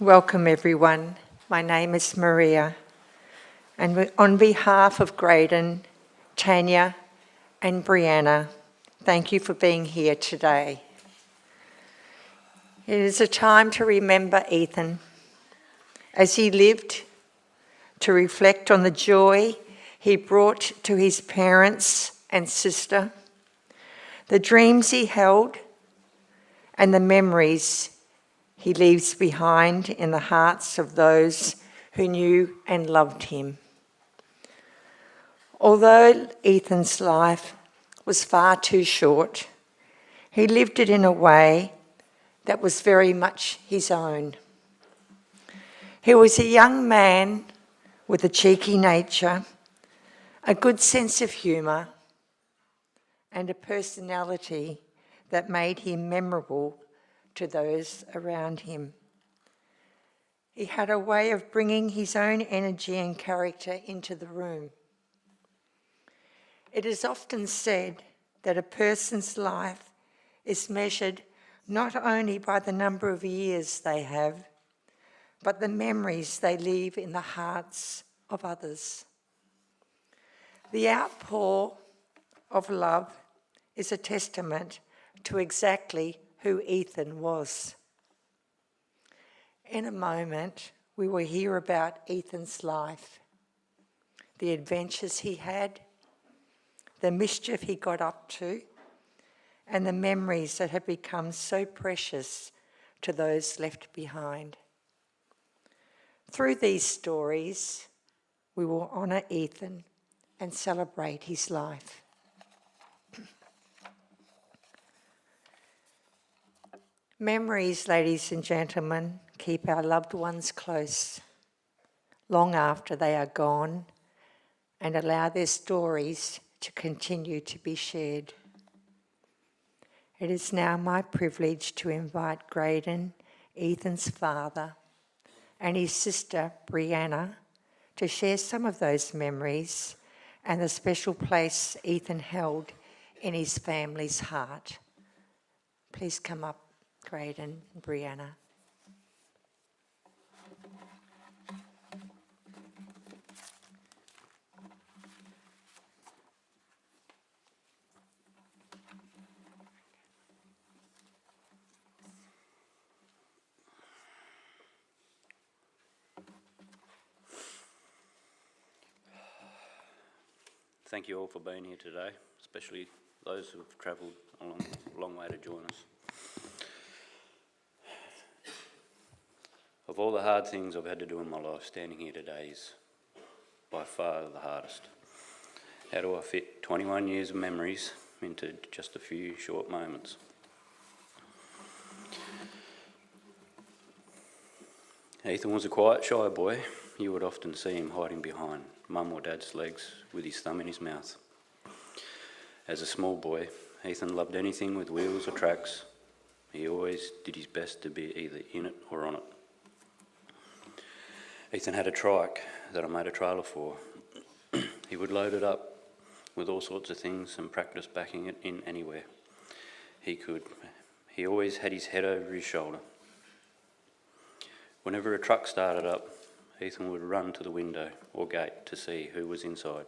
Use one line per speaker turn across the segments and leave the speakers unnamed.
Welcome everyone. My name is Maria, and on behalf of Greydon, Tanya and Brianna, thank you for being here today. It is a time to remember Ethan as he lived, to reflect on the joy he brought to his parents and sister, the dreams he held, and the memories he leaves behind in the hearts of those who knew and loved him. Although Ethan's life was far too short, he lived it in a way that was very much his own. He was a young man with a cheeky nature, a good sense of humour, and a personality that made him memorable to those around him. He had a way of bringing his own energy and character into the room. It is often said that a person's life is measured not only by the number of years they have, but the memories they leave in the hearts of others. The outpour of love is a testament to exactly who Ethan was. In a moment, we will hear about Ethan's life, the adventures he had, the mischief he got up to, and the memories that have become so precious to those left behind. Through these stories, we will honour Ethan and celebrate his life. Memories, ladies and gentlemen, keep our loved ones close long after they are gone and allow their stories to continue to be shared. It is now my privilege to invite Greydon, Ethan's father, and his sister Brianna to share some of those memories and the special place Ethan held in his family's heart. Please come up, Greydon and Brianna.
Thank you all for being here today, especially those who have travelled a long way to join us. Of all the hard things I've had to do in my life, standing here today is by far the hardest. How do I fit 21 years of memories into just a few short moments? Ethan was a quiet, shy boy. You would often see him hiding behind mum or dad's legs with his thumb in his mouth. As a small boy, Ethan loved anything with wheels or tracks. He always did his best to be either in it or on it. Ethan had a trike that I made a trailer for. He would load it up with all sorts of things and practice backing it in anywhere he could. He always had his head over his shoulder. Whenever a truck started up, Ethan would run to the window or gate to see who was inside,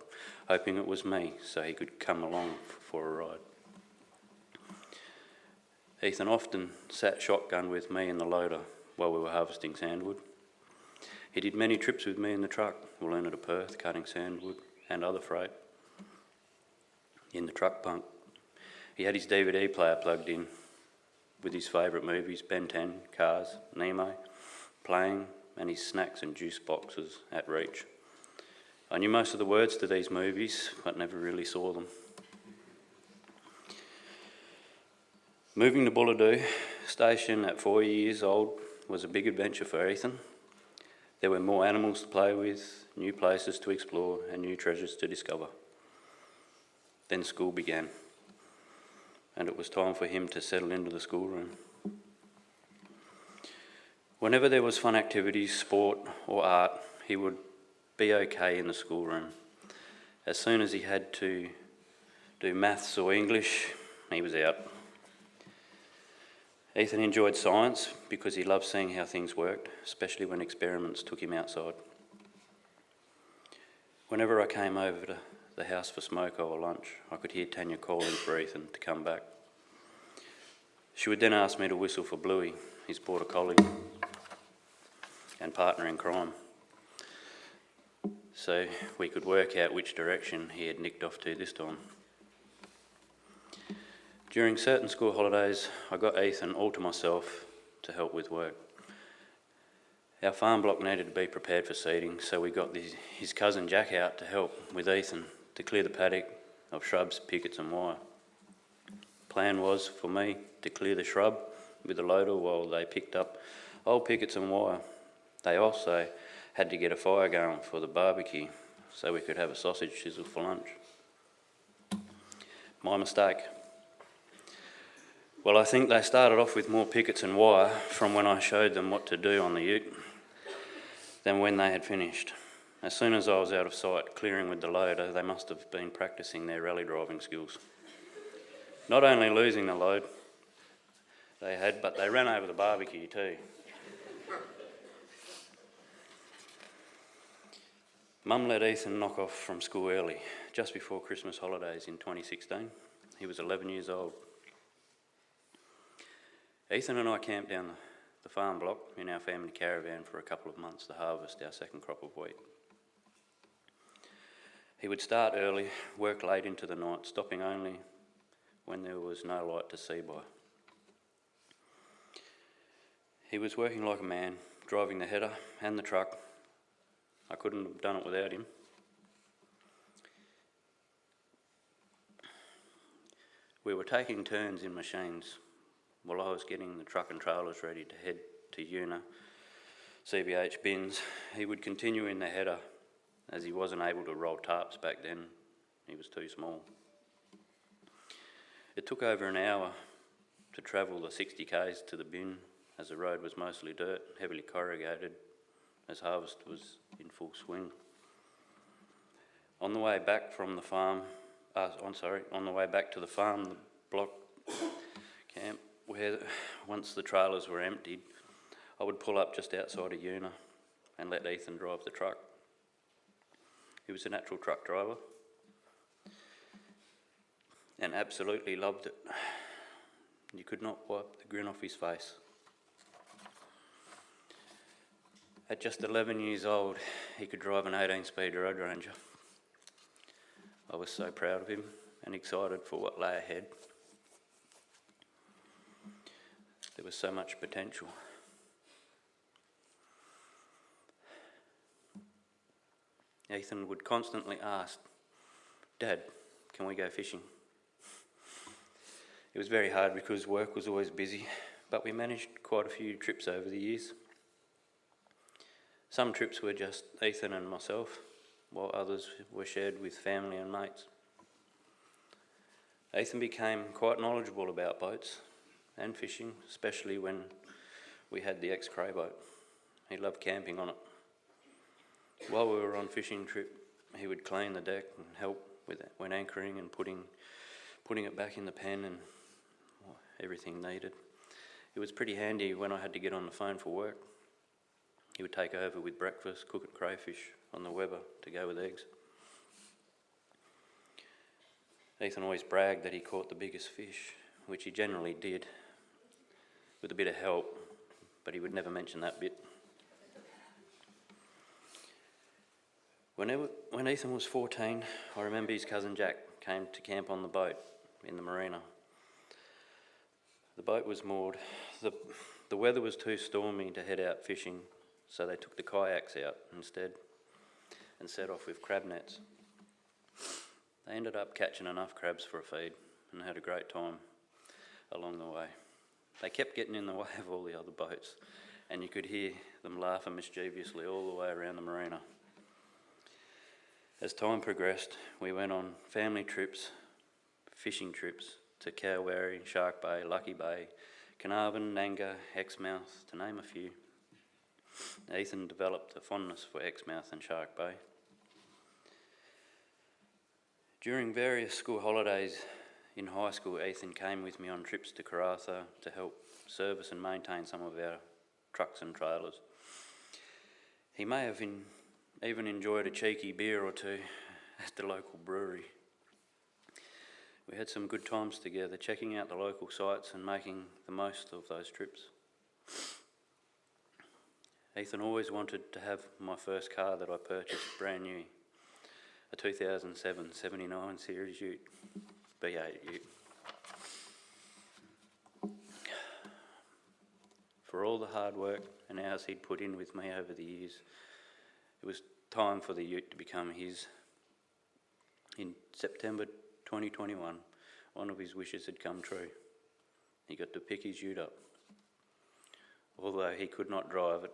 hoping it was me so he could come along for a ride. Ethan often sat shotgun with me in the loader while we were harvesting sandwood. He did many trips with me in the truck, Wiluna to Perth, cutting sandwood and other freight in the truck bunk. He had his DVD player plugged in with his favourite movies, Ben 10, Cars, Nemo, playing, and his snacks and juice boxes at reach. I knew most of the words to these movies, but never really saw them. Moving to Bulladoo Station at 4 years old was a big adventure for Ethan. There were more animals to play with, new places to explore, and new treasures to discover. Then school began, and it was time for him to settle into the schoolroom. Whenever there was fun activities, sport or art, he would be okay in the schoolroom. As soon as he had to do maths or English, he was out. Ethan enjoyed science because he loved seeing how things worked, especially when experiments took him outside. Whenever I came over to the house for smoko or lunch, I could hear Tanya calling for Ethan to come back. She would then ask me to whistle for Bluey, his border collie and partner in crime, so we could work out which direction he had nicked off to this time. During certain school holidays, I got Ethan all to myself to help with work. Our farm block needed to be prepared for seeding, so we got his cousin Jack out to help with Ethan to clear the paddock of shrubs, pickets and wire. Plan was for me to clear the shrub with the loader while they picked up old pickets and wire. They also had to get a fire going for the barbecue so we could have a sausage sizzle for lunch. My mistake. Well, I think they started off with more pickets and wire from when I showed them what to do on the ute than when they had finished. As soon as I was out of sight, clearing with the loader, they must have been practising their rally driving skills. Not only losing the load they had, but they ran over the barbecue too. Mum let Ethan knock off from school early, just before Christmas holidays in 2016. He was 11 years old. Ethan and I camped down the farm block in our family caravan for a couple of months to harvest our second crop of wheat. He would start early, work late into the night, stopping only when there was no light to see by. He was working like a man, driving the header and the truck. I couldn't have done it without him. We were taking turns in machines while I was getting the truck and trailers ready to head to Una, CBH bins. He would continue in the header as he wasn't able to roll tarps back then. He was too small. It took over an hour to travel the 60 k's to the bin as the road was mostly dirt, heavily corrugated, as harvest was in full swing. On the way back from the farm, on the way back to the farm, the block camp, where once the trailers were emptied, I would pull up just outside of Una and let Ethan drive the truck. He was a natural truck driver and absolutely loved it. You could not wipe the grin off his face. At just 11 years old, he could drive an 18-speed Road Ranger. I was so proud of him and excited for what lay ahead. There was so much potential. Ethan would constantly ask, "Dad, can we go fishing?" It was very hard because work was always busy, but we managed quite a few trips over the years. Some trips were just Ethan and myself, while others were shared with family and mates. Ethan became quite knowledgeable about boats and fishing, especially when we had the ex-Cray boat. He loved camping on it. While we were on fishing trip, he would clean the deck and help with it when anchoring and putting it back in the pen and everything needed. It was pretty handy when I had to get on the phone for work. He would take over with breakfast, cook at crayfish on the Weber to go with eggs. Ethan always bragged that he caught the biggest fish, which he generally did, with a bit of help, but he would never mention that bit. When Ethan was 14, I remember his cousin Jack came to camp on the boat in the marina. The boat was moored. The weather was too stormy to head out fishing, so they took the kayaks out instead and set off with crab nets. They ended up catching enough crabs for a feed and had a great time along the way. They kept getting in the way of all the other boats, and you could hear them laughing mischievously all the way around the marina. As time progressed, we went on family trips, fishing trips to Cowberry, Shark Bay, Lucky Bay, Carnarvon, Nanga, Exmouth, to name a few. Ethan developed a fondness for Exmouth and Shark Bay. During various school holidays in high school, Ethan came with me on trips to Karratha to help service and maintain some of our trucks and trailers. He may have even enjoyed a cheeky beer or two at the local brewery. We had some good times together, checking out the local sites and making the most of those trips. Ethan always wanted to have my first car that I purchased brand new, a 2007 79 Series Ute, B8 Ute. For all the hard work and hours he'd put in with me over the years, it was time for the Ute to become his. In September 2021, one of his wishes had come true. He got to pick his Ute up, although he could not drive it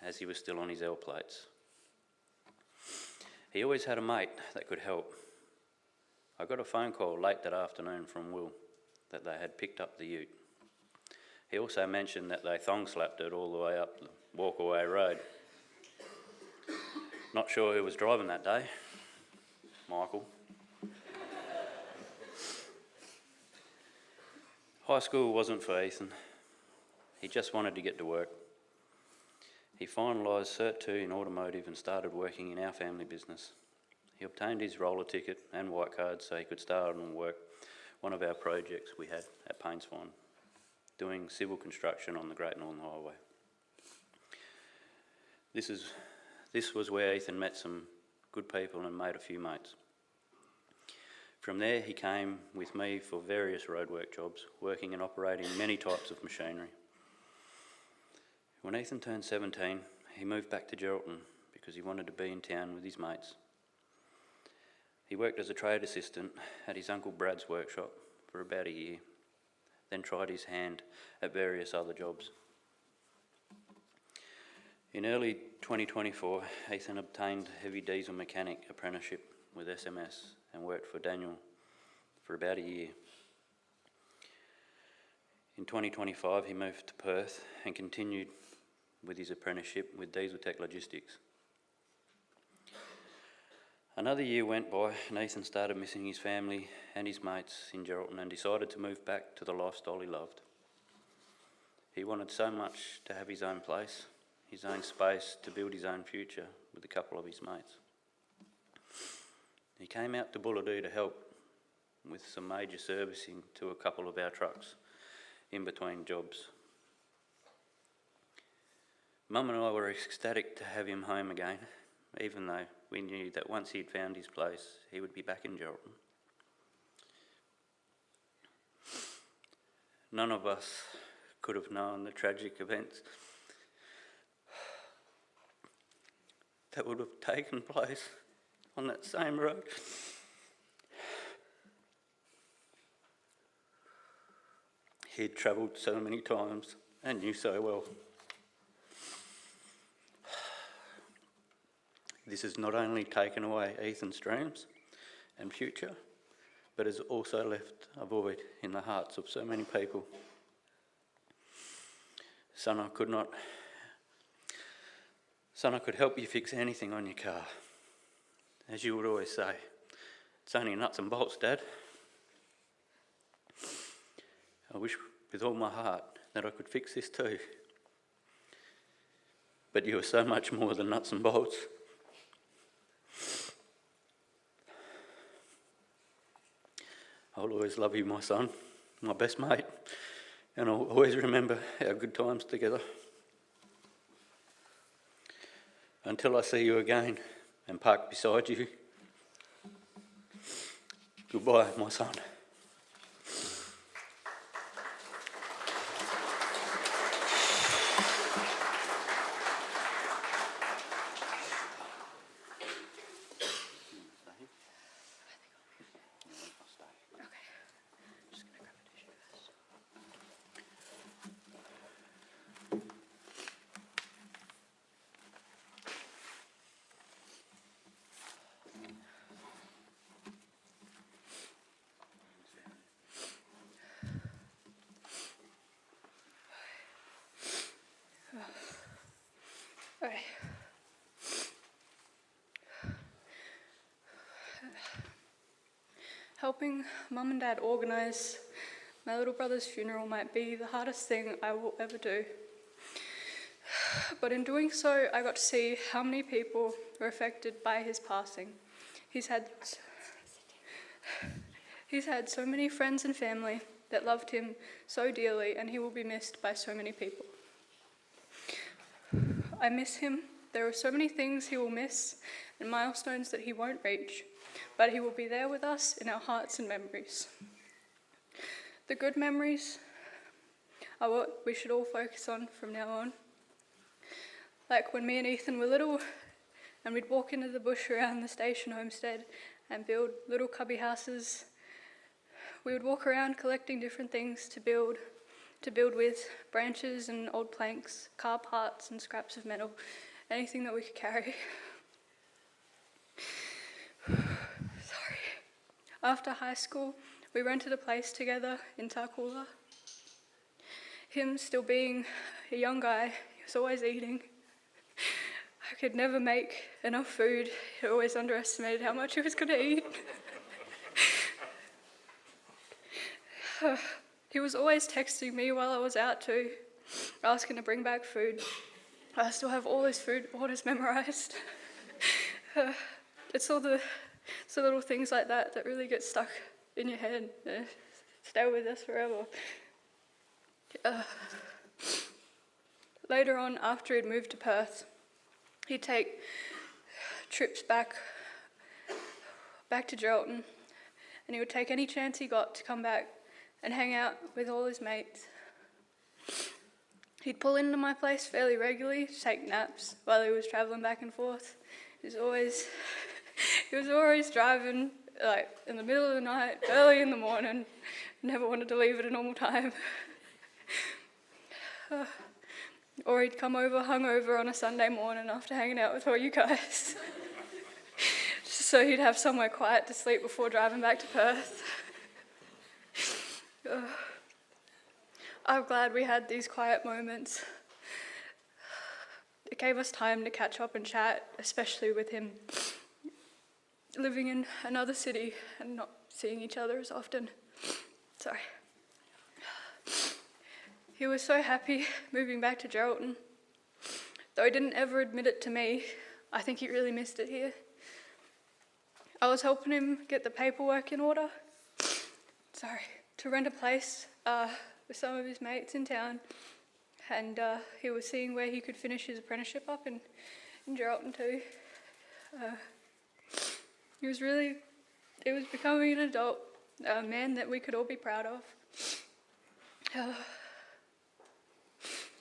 as he was still on his L plates. He always had a mate that could help. I got a phone call late that afternoon from Will that they had picked up the Ute. He also mentioned that they thong slapped it all the way up the walkaway road. Not sure who was driving that day. Michael. High school wasn't for Ethan. He just wanted to get to work. He finalised Cert 2 in automotive and started working in our family business. He obtained his roller ticket and white card so he could start and work one of our projects we had at Painsfine, doing civil construction on the Great Northern Highway. This was where Ethan met some good people and made a few mates. From there he came with me for various roadwork jobs, working and operating many types of machinery. When Ethan turned 17, he moved back to Geraldton because he wanted to be in town with his mates. He worked as a trade assistant at his Uncle Brad's workshop for about a year, then tried his hand at various other jobs. In early 2024, Ethan obtained a heavy diesel mechanic apprenticeship with SMS and worked for Daniel for about a year. In 2025, he moved to Perth and continued with his apprenticeship with Diesel Tech Logistics. Another year went by and Ethan started missing his family and his mates in Geraldton and decided to move back to the lifestyle he loved. He wanted so much to have his own place, his own space, to build his own future with a couple of his mates. He came out to Bulladoo to help with some major servicing to a couple of our trucks in between jobs. Mum and I were ecstatic to have him home again, even though we knew that once he'd found his place, he would be back in Geraldton. None of us could have known the tragic events that would have taken place on that same road. He'd travelled so many times and knew so well. This has not only taken away Ethan's dreams and future, but has also left a void in the hearts of so many people. Son, I could help you fix anything on your car. As you would always say, it's only nuts and bolts, Dad. I wish with all my heart that I could fix this too. But you are so much more than nuts and bolts. I'll always love you, my son, my best mate, and I'll always remember our good times together. Until I see you again and park beside you, goodbye, my son.
Helping Mum and Dad organise my little brother's funeral might be the hardest thing I will ever do. But in doing so, I got to see how many people were affected by his passing. He's had so many friends and family that loved him so dearly, and he will be missed by so many people. I miss him. There are so many things he will miss and milestones that he won't reach, but he will be there with us in our hearts and memories. The good memories are what we should all focus on from now on. Like when me and Ethan were little and we'd walk into the bush around the station homestead and build little cubby houses. We would walk around collecting different things to build with, branches and old planks, car parts and scraps of metal, anything that we could carry. Sorry. After high school, we rented a place together in Tarcoola. Him still being a young guy, he was always eating. I could never make enough food. He always underestimated how much he was going to eat. He was always texting me while I was out too, asking to bring back food. I still have all his food orders memorised. It's all the little things like that that really get stuck in your head. Stay with us forever. Later on, after he'd moved to Perth, he'd take trips back to Geraldton, and he would take any chance he got to come back and hang out with all his mates. He'd pull into my place fairly regularly to take naps while he was travelling back and forth. He was always driving like in the middle of the night, early in the morning. Never wanted to leave at a normal time. Or he'd come over hungover on a Sunday morning after hanging out with all you guys. Just so he'd have somewhere quiet to sleep before driving back to Perth. I'm glad we had these quiet moments. It gave us time to catch up and chat, especially with him living in another city and not seeing each other as often. Sorry. He was so happy moving back to Geraldton. Though he didn't ever admit it to me, I think he really missed it here. I was helping him get the paperwork in order. To rent a place with some of his mates in town, and he was seeing where he could finish his apprenticeship up in Geraldton too. He was becoming an adult, a man that we could all be proud of.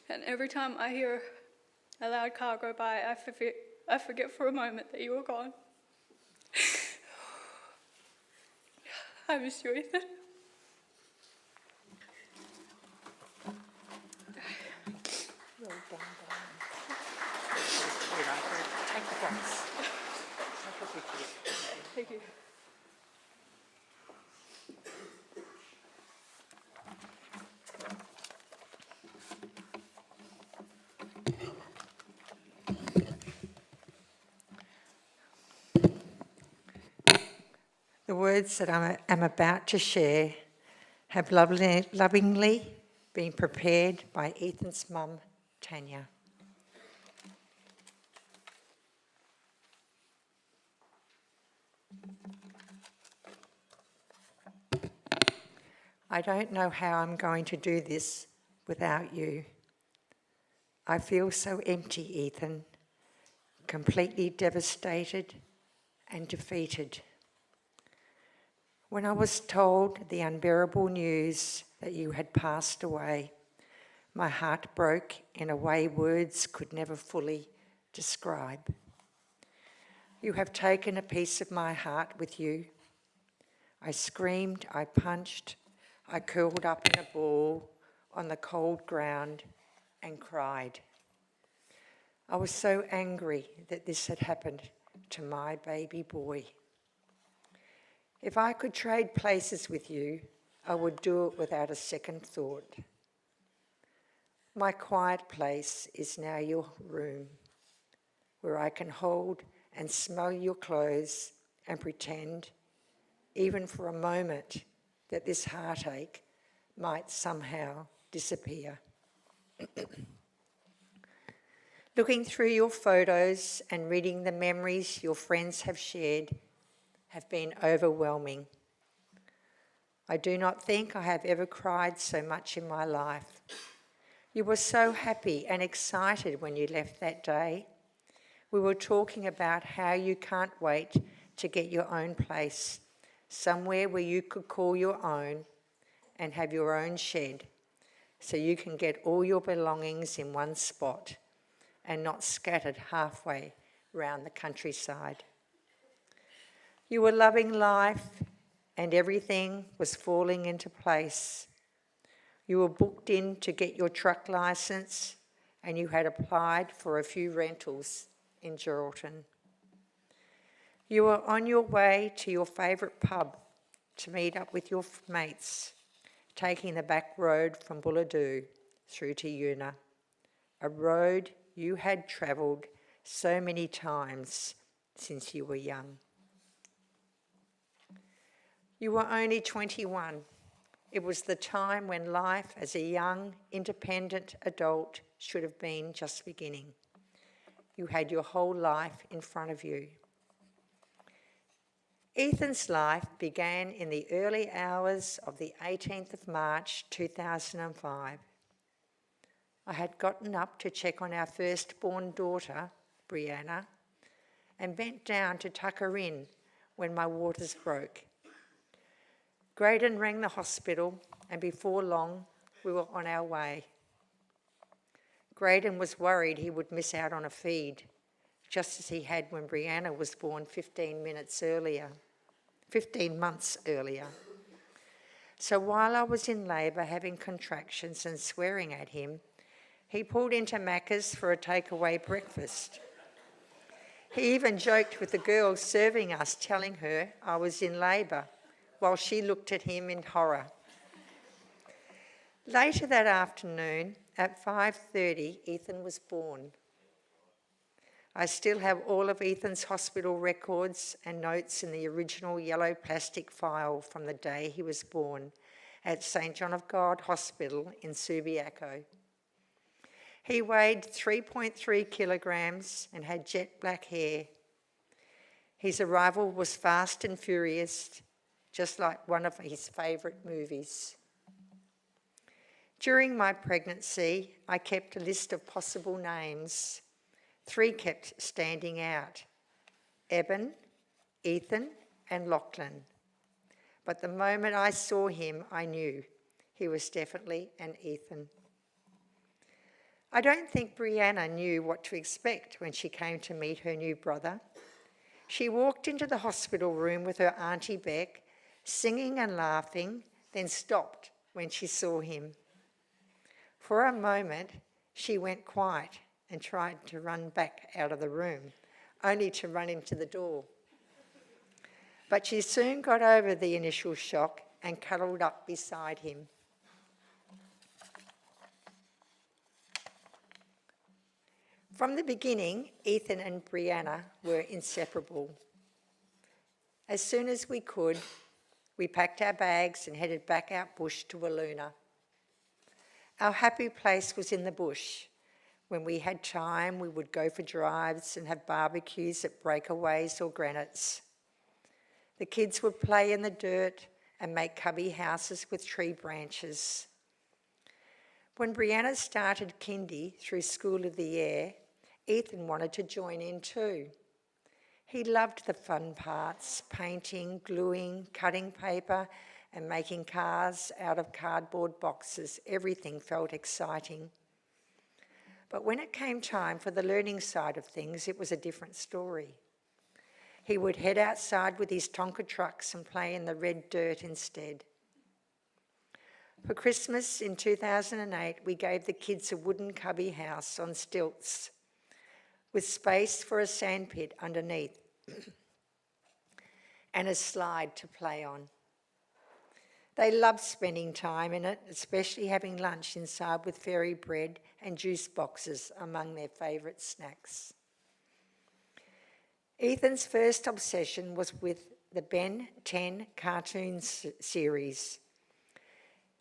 And every time I hear a loud car go by, I forget for a moment that you were gone. I miss you, Ethan.
Well done, darling. Take the glass. Take a picture.
Thank you.
The words that I am about to share have lovingly been prepared by Ethan's mum, Tanya. I don't know how I'm going to do this without you. I feel so empty, Ethan, completely devastated and defeated. When I was told the unbearable news that you had passed away, my heart broke in a way words could never fully describe. You have taken a piece of my heart with you. I screamed, I punched, I curled up in a ball on the cold ground and cried. I was so angry that this had happened to my baby boy. If I could trade places with you, I would do it without a second thought. My quiet place is now your room, where I can hold and smell your clothes and pretend even for a moment, that this heartache might somehow disappear. Looking through your photos and reading the memories your friends have shared have been overwhelming. I do not think I have ever cried so much in my life. You were so happy and excited when you left that day. We were talking about how you can't wait to get your own place, somewhere where you could call your own and have your own shed, so you can get all your belongings in one spot and not scattered halfway round the countryside. You were loving life and everything was falling into place. You were booked in to get your truck licence and you had applied for a few rentals in Geraldton. You were on your way to your favourite pub to meet up with your mates, taking the back road from Bulladoo through to Una, a road you had travelled so many times since you were young. You were only 21. It was the time when life as a young, independent adult should have been just beginning. You had your whole life in front of you. Ethan's life began in the early hours of the 18th of March 2005. I had gotten up to check on our firstborn daughter, Brianna, and bent down to tuck her in when my waters broke. Greydon rang the hospital, and before long, we were on our way. Greydon was worried he would miss out on a feed, just as he had when Brianna was born 15 months earlier. So while I was in labour having contractions and swearing at him, he pulled into Macca's for a takeaway breakfast. He even joked with the girl serving us, telling her I was in labour, while she looked at him in horror. Later that afternoon, at 5:30, Ethan was born. I still have all of Ethan's hospital records and notes in the original yellow plastic file from the day he was born at St John of God Hospital in Subiaco. He weighed 3.3 kilograms and had jet black hair. His arrival was fast and furious, just like one of his favourite movies. During my pregnancy, I kept a list of possible names. 3 kept standing out: Eben, Ethan, and Lachlan. But the moment I saw him, I knew he was definitely an Ethan. I don't think Brianna knew what to expect when she came to meet her new brother. She walked into the hospital room with her Auntie Beck, singing and laughing, then stopped when she saw him. For a moment, she went quiet and tried to run back out of the room, only to run into the door. But she soon got over the initial shock and cuddled up beside him. From the beginning, Ethan and Brianna were inseparable. As soon as we could, we packed our bags and headed back out bush to Walloona. Our happy place was in the bush. When we had time, we would go for drives and have barbecues at breakaways or granites. The kids would play in the dirt and make cubby houses with tree branches. When Brianna started kindy through School of the Air, Ethan wanted to join in too. He loved the fun parts: painting, gluing, cutting paper, and making cars out of cardboard boxes. Everything felt exciting. But when it came time for the learning side of things, it was a different story. He would head outside with his Tonka trucks and play in the red dirt instead. For Christmas in 2008, we gave the kids a wooden cubby house on stilts with space for a sandpit underneath and a slide to play on. They loved spending time in it, especially having lunch inside with fairy bread and juice boxes among their favourite snacks. Ethan's first obsession was with the Ben 10 cartoon series.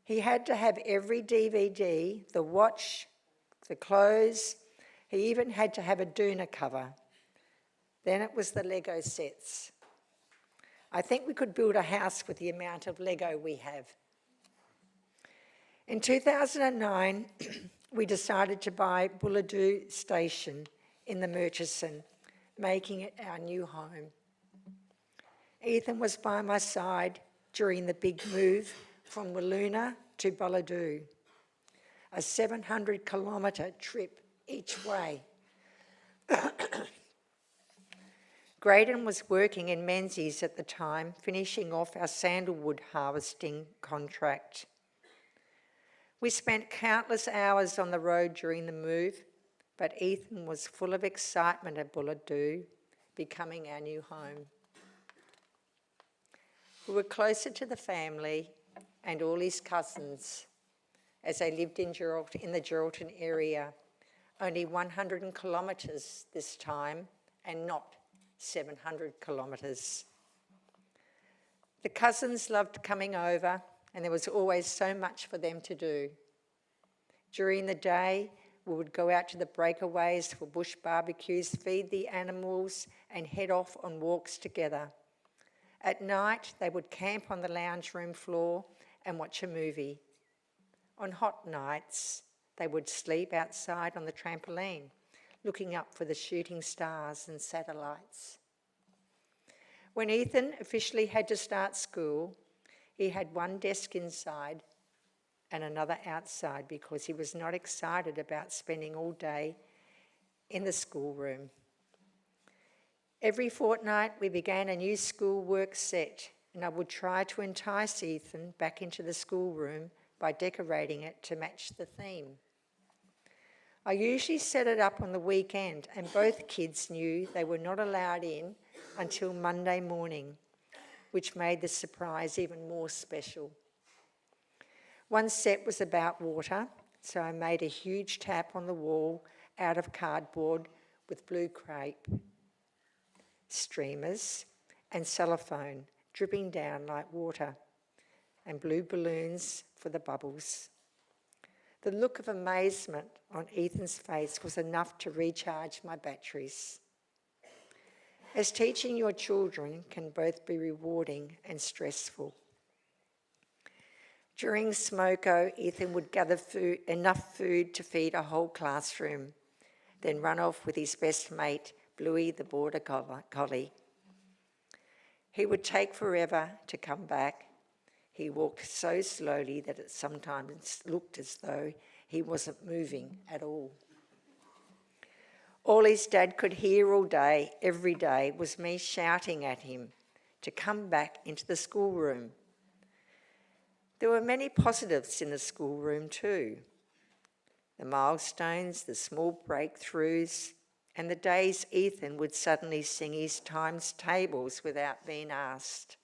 He had to have every DVD, the watch, the clothes. He even had to have a doona cover. Then it was the Lego sets. I think we could build a house with the amount of Lego we have. In 2009, we decided to buy Bulladoo Station in the Murchison, making it our new home. Ethan was by my side during the big move from Wiluna to Bulladoo, a 700-kilometre trip each way. Greydon was working in Menzies at the time, finishing off our sandalwood harvesting contract. We spent countless hours on the road during the move, but Ethan was full of excitement at Bulladoo, becoming our new home. We were closer to the family and all his cousins as they lived in the Geraldton area, only 100 kilometres this time and not 700 kilometres. The cousins loved coming over, and there was always so much for them to do. During the day, we would go out to the breakaways for bush barbecues, feed the animals, and head off on walks together. At night, they would camp on the lounge room floor and watch a movie. On hot nights, they would sleep outside on the trampoline, looking up for the shooting stars and satellites. When Ethan officially had to start school, he had one desk inside and another outside because he was not excited about spending all day in the schoolroom. Every fortnight, we began a new schoolwork set, and I would try to entice Ethan back into the schoolroom by decorating it to match the theme. I usually set it up on the weekend, and both kids knew they were not allowed in until Monday morning, which made the surprise even more special. One set was about water, so I made a huge tap on the wall out of cardboard with blue crepe, streamers and cellophane dripping down like water, and blue balloons for the bubbles. The look of amazement on Ethan's face was enough to recharge my batteries. As teaching your children can both be rewarding and stressful. During smoko, Ethan would gather enough food to feed a whole classroom, then run off with his best mate, Bluey the border collie. He would take forever to come back. He walked so slowly that it sometimes looked as though he wasn't moving at all. All his dad could hear all day, every day, was me shouting at him to come back into the schoolroom. There were many positives in the schoolroom too. The milestones, the small breakthroughs, and the days Ethan would suddenly sing his times tables without being asked.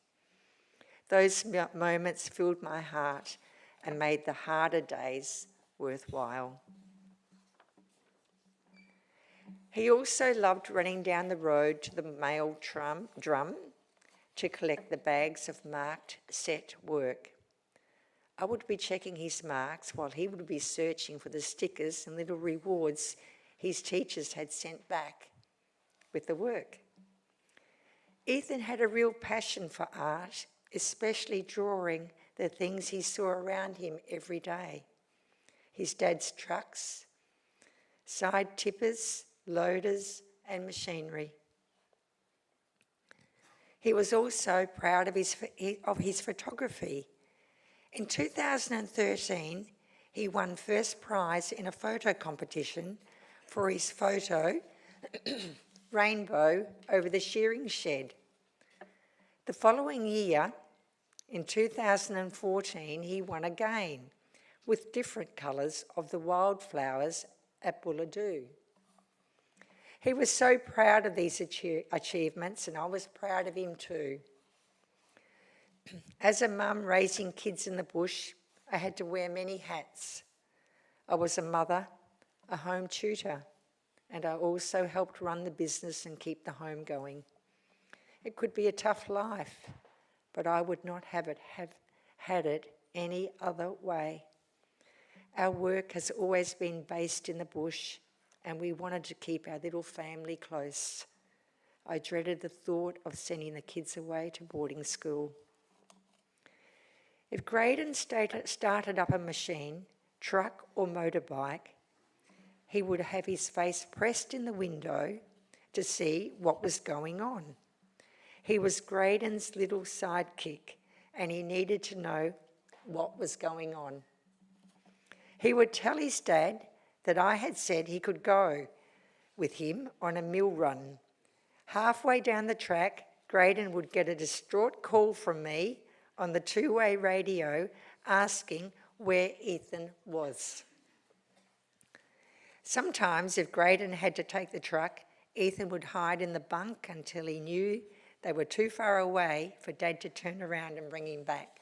Those moments filled my heart and made the harder days worthwhile. He also loved running down the road to the mail drum to collect the bags of marked set work. I would be checking his marks while he would be searching for the stickers and little rewards his teachers had sent back with the work. Ethan had a real passion for art, especially drawing the things he saw around him every day. His dad's trucks, side tippers, loaders and machinery. He was also proud of his photography. In 2013, he won first prize in a photo competition for his photo, Rainbow Over the Shearing Shed. The following year, in 2014, he won again with different colours of the wildflowers at Bulladoo. He was so proud of these achievements, and I was proud of him too. As a mum raising kids in the bush, I had to wear many hats. I was a mother, a home tutor, and I also helped run the business and keep the home going. It could be a tough life, but I would not have had it any other way. Our work has always been based in the bush, and we wanted to keep our little family close. I dreaded the thought of sending the kids away to boarding school. If Greydon started up a machine, truck or motorbike, he would have his face pressed in the window to see what was going on. He was Greydon's little sidekick, and he needed to know what was going on. He would tell his dad that I had said he could go with him on a mill run. Halfway down the track, Greydon would get a distraught call from me on the two-way radio asking where Ethan was. Sometimes, if Greydon had to take the truck, Ethan would hide in the bunk until he knew they were too far away for Dad to turn around and bring him back.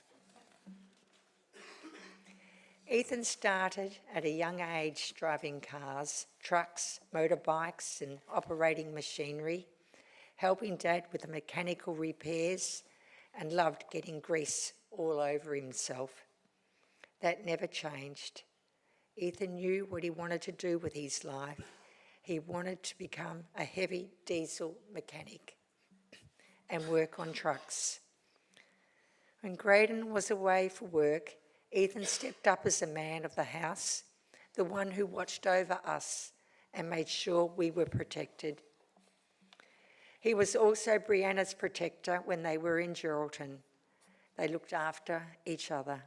Ethan started at a young age driving cars, trucks, motorbikes and operating machinery, helping Dad with the mechanical repairs, and loved getting grease all over himself. That never changed. Ethan knew what he wanted to do with his life. He wanted to become a heavy diesel mechanic and work on trucks. When Greydon was away for work, Ethan stepped up as the man of the house, the one who watched over us and made sure we were protected. He was also Brianna's protector when they were in Geraldton. They looked after each other,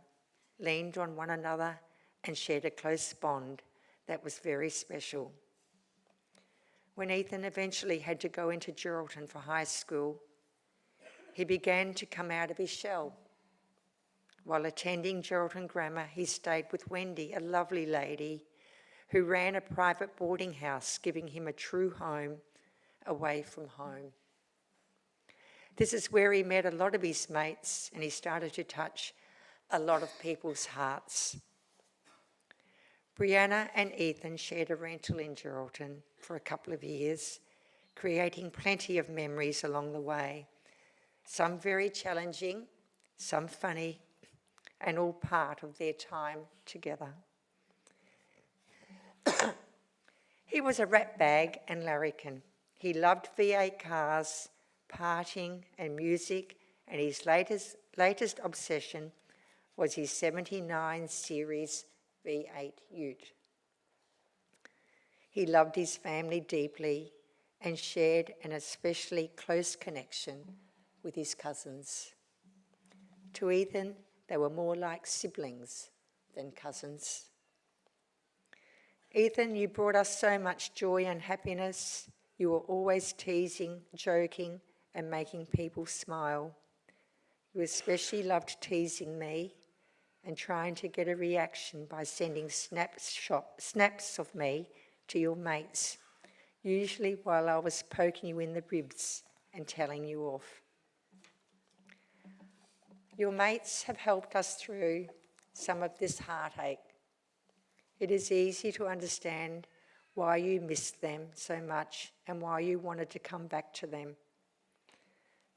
leaned on one another and shared a close bond that was very special. When Ethan eventually had to go into Geraldton for high school, he began to come out of his shell. While attending Geraldton Grammar, he stayed with Wendy, a lovely lady who ran a private boarding house, giving him a true home away from home. This is where he met a lot of his mates, and he started to touch a lot of people's hearts. Brianna and Ethan shared a rental in Geraldton for a couple of years, creating plenty of memories along the way, some very challenging, some funny, and all part of their time together. He was a ratbag and larrikin. He loved V8 cars, partying and music, and his latest obsession was his 79 series V8 Ute. He loved his family deeply and shared an especially close connection with his cousins. To Ethan, they were more like siblings than cousins. Ethan, you brought us so much joy and happiness. You were always teasing, joking, and making people smile. You especially loved teasing me and trying to get a reaction by sending snaps of me to your mates, usually while I was poking you in the ribs and telling you off. Your mates have helped us through some of this heartache. It is easy to understand why you missed them so much and why you wanted to come back to them.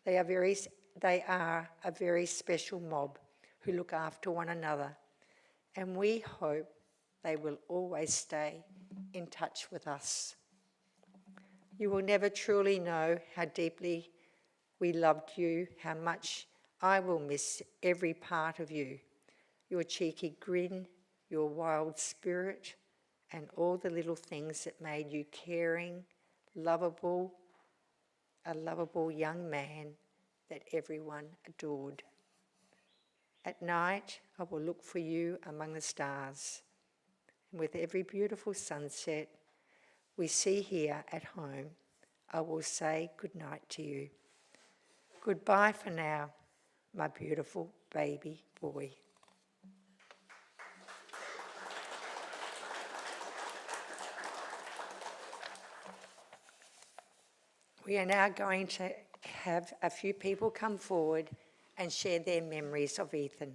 They are a very special mob who look after one another, and we hope they will always stay in touch with us. You will never truly know how deeply we loved you, how much I will miss every part of you, your cheeky grin, your wild spirit, and all the little things that made you caring, lovable, a lovable young man that everyone adored. At night, I will look for you among the stars. And with every beautiful sunset we see here at home, I will say goodnight to you. Goodbye for now, my beautiful baby boy. We are now going to have a few people come forward and share their memories of Ethan.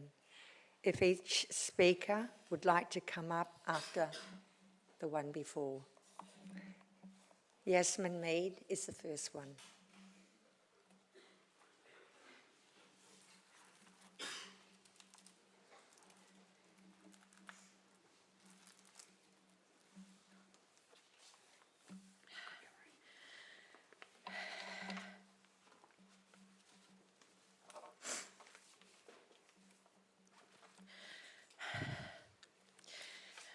If each speaker would like to come up after the one before. Yasmin Mead is the first one.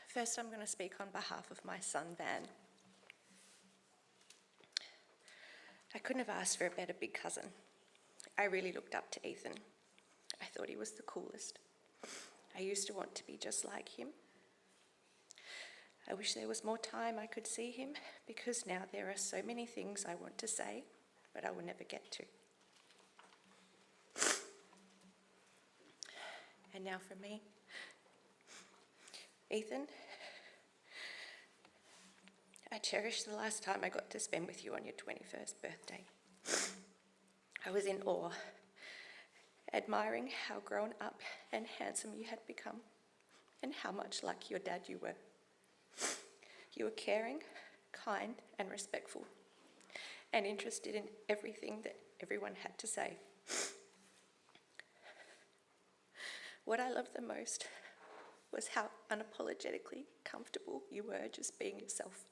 First, I'm going to speak on behalf of my son, Van. I couldn't have asked for a better big cousin. I really looked up to Ethan. I thought he was the coolest. I used to want to be just like him. I wish there was more time I could see him, because now there are so many things I want to say, but I will never get to. And now for me. Ethan, I cherish the last time I got to spend with you on your 21st birthday. I was in awe, admiring how grown up and handsome you had become, and how much like your dad you were. You were caring, kind, and respectful, and interested in everything that everyone had to say. What I loved the most was how unapologetically comfortable you were just being yourself.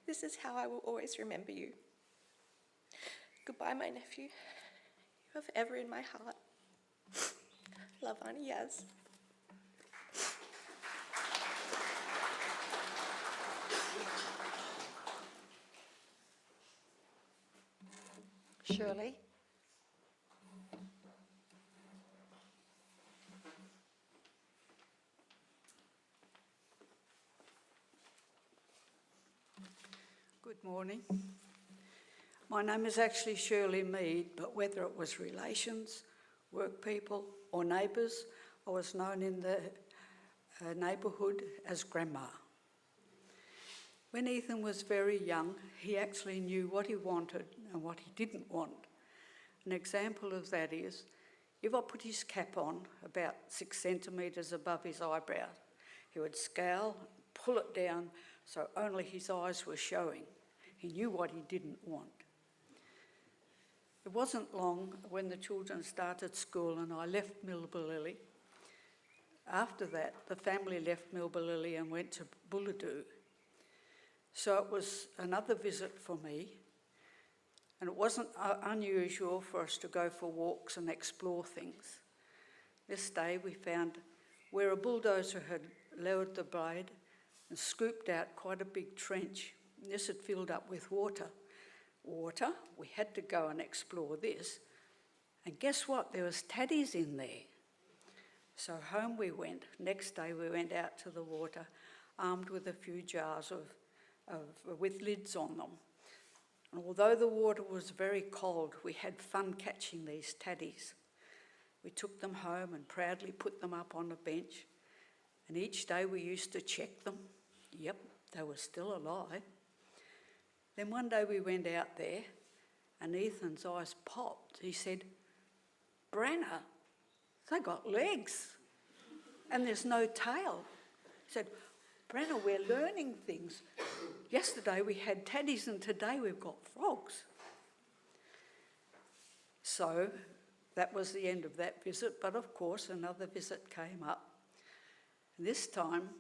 This is how I will always remember you. Goodbye, my nephew. You're forever in my heart. Love, Auntie Yaz.
Shirley?
Good morning. My name is actually Shirley Mead, but whether it was relations, work people or neighbours, I was known in the neighbourhood as Grandma. When Ethan was very young, he actually knew what he wanted and what he didn't want. An example of that is, if I put his cap on about 6 centimetres above his eyebrow, he would scowl, pull it down so only his eyes were showing. He knew what he didn't want. It wasn't long when the children started school and I left Milbililli. After that, the family left Milbililli and went to Bulladoo. So it was another visit for me, and it wasn't unusual for us to go for walks and explore things. This day we found where a bulldozer had lowered the blade and scooped out quite a big trench. This had filled up with water. We had to go and explore this. And guess what? There was taddies in there. So home we went. Next day we went out to the water, armed with a few jars with lids on them. And although the water was very cold, we had fun catching these taddies. We took them home and proudly put them up on a bench. And each day we used to check them. Yep, they were still alive. Then one day we went out there and Ethan's eyes popped. He said, "Branna, they got legs and there's no tail." He said, "Branna, we're learning things. Yesterday we had taddies and today we've got frogs." So that was the end of that visit, but of course another visit came up. And this time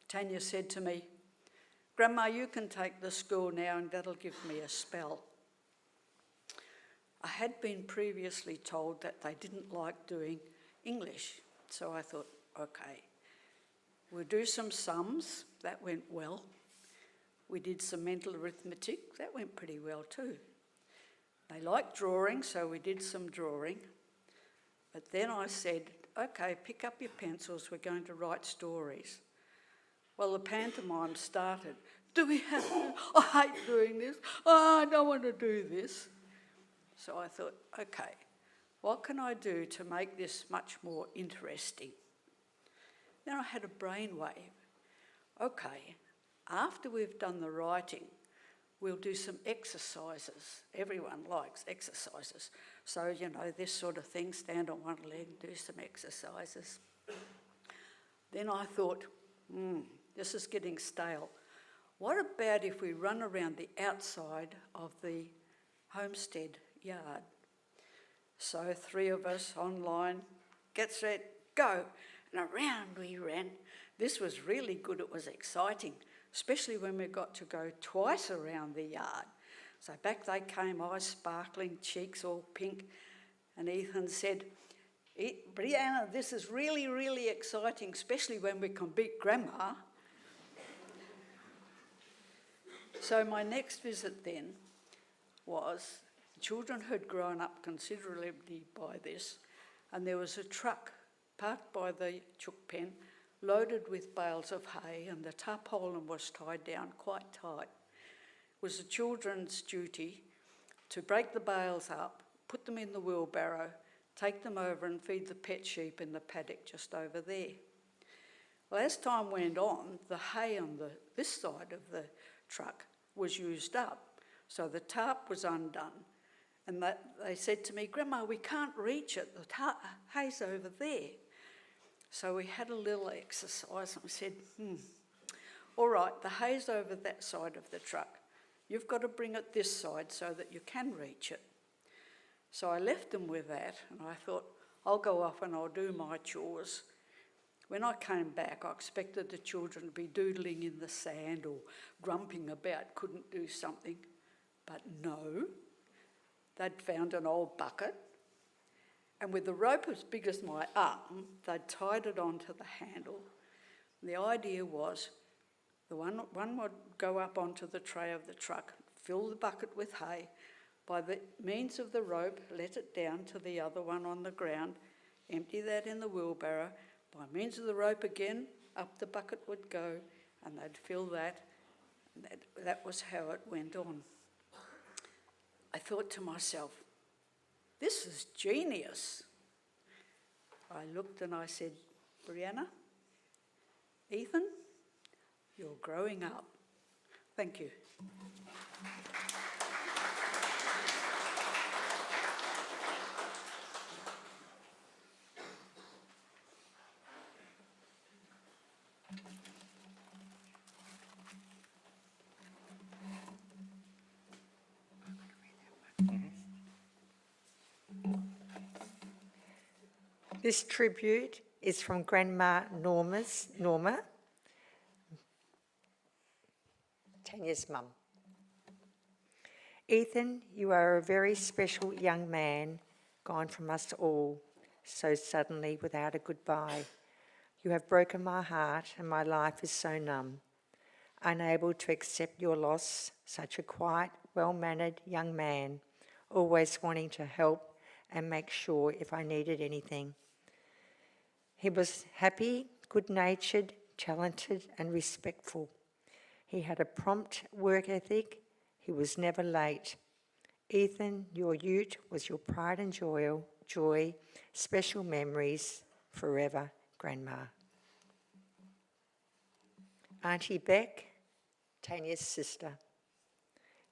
Tanya said to me, "Grandma, you can take the school now and that'll give me a spell." I had been previously told that they didn't like doing English, so I thought, okay, we'll do some sums. That went well. We did some mental arithmetic. That went pretty well too. They liked drawing, so we did some drawing. But then I said, okay, pick up your pencils, we're going to write stories. Well, the pantomime started. Do we have to? I hate doing this. Oh, I don't want to do this. So I thought, okay, what can I do to make this much more interesting? Then I had a brainwave. Okay, after we've done the writing, we'll do some exercises. Everyone likes exercises. So, this sort of thing, stand on one leg, do some exercises. Then I thought, this is getting stale. What about if we run around the outside of the homestead yard? So 3 of us online, get set, go. And around we ran. This was really good, it was exciting, especially when we got to go twice around the yard. So back they came, eyes sparkling, cheeks all pink, and Ethan said, Brianna, this is really, really exciting, especially when we can beat Grandma. So my next visit then was, the children had grown up considerably by this, and there was a truck parked by the chook pen, loaded with bales of hay, and the tarpaulin was tied down quite tight. It was the children's duty to break the bales up, put them in the wheelbarrow, take them over and feed the pet sheep in the paddock just over there. Well, as time went on, the hay on this side of the truck was used up, so the tarp was undone. And they said to me, Grandma, we can't reach it, the hay's over there. So we had a little exercise and we said, all right, the hay's over that side of the truck. You've got to bring it this side so that you can reach it. So I left them with that, and I thought, I'll go off and I'll do my chores. When I came back, I expected the children to be doodling in the sand or grumping about, couldn't do something. But no, they'd found an old bucket, and with the rope as big as my arm, they'd tied it onto the handle. And the idea was the one would go up onto the tray of the truck, fill the bucket with hay, by the means of the rope, let it down to the other one on the ground, empty that in the wheelbarrow. By means of the rope again, up the bucket would go, and they'd fill that. And that was how it went on. I thought to myself, this is genius. I looked and I said, Brianna, Ethan, you're growing up. Thank you.
This tribute is from Grandma Norma, Tanya's mum. Ethan, you are a very special young man, gone from us all so suddenly without a goodbye. You have broken my heart and my life is so numb. Unable to accept your loss, such a quiet, well-mannered young man, always wanting to help and make sure if I needed anything. He was happy, good-natured, talented and respectful. He had a prompt work ethic. He was never late. Ethan, your ute was your pride and joy, special memories, forever, Grandma. Auntie Beck, Tanya's sister.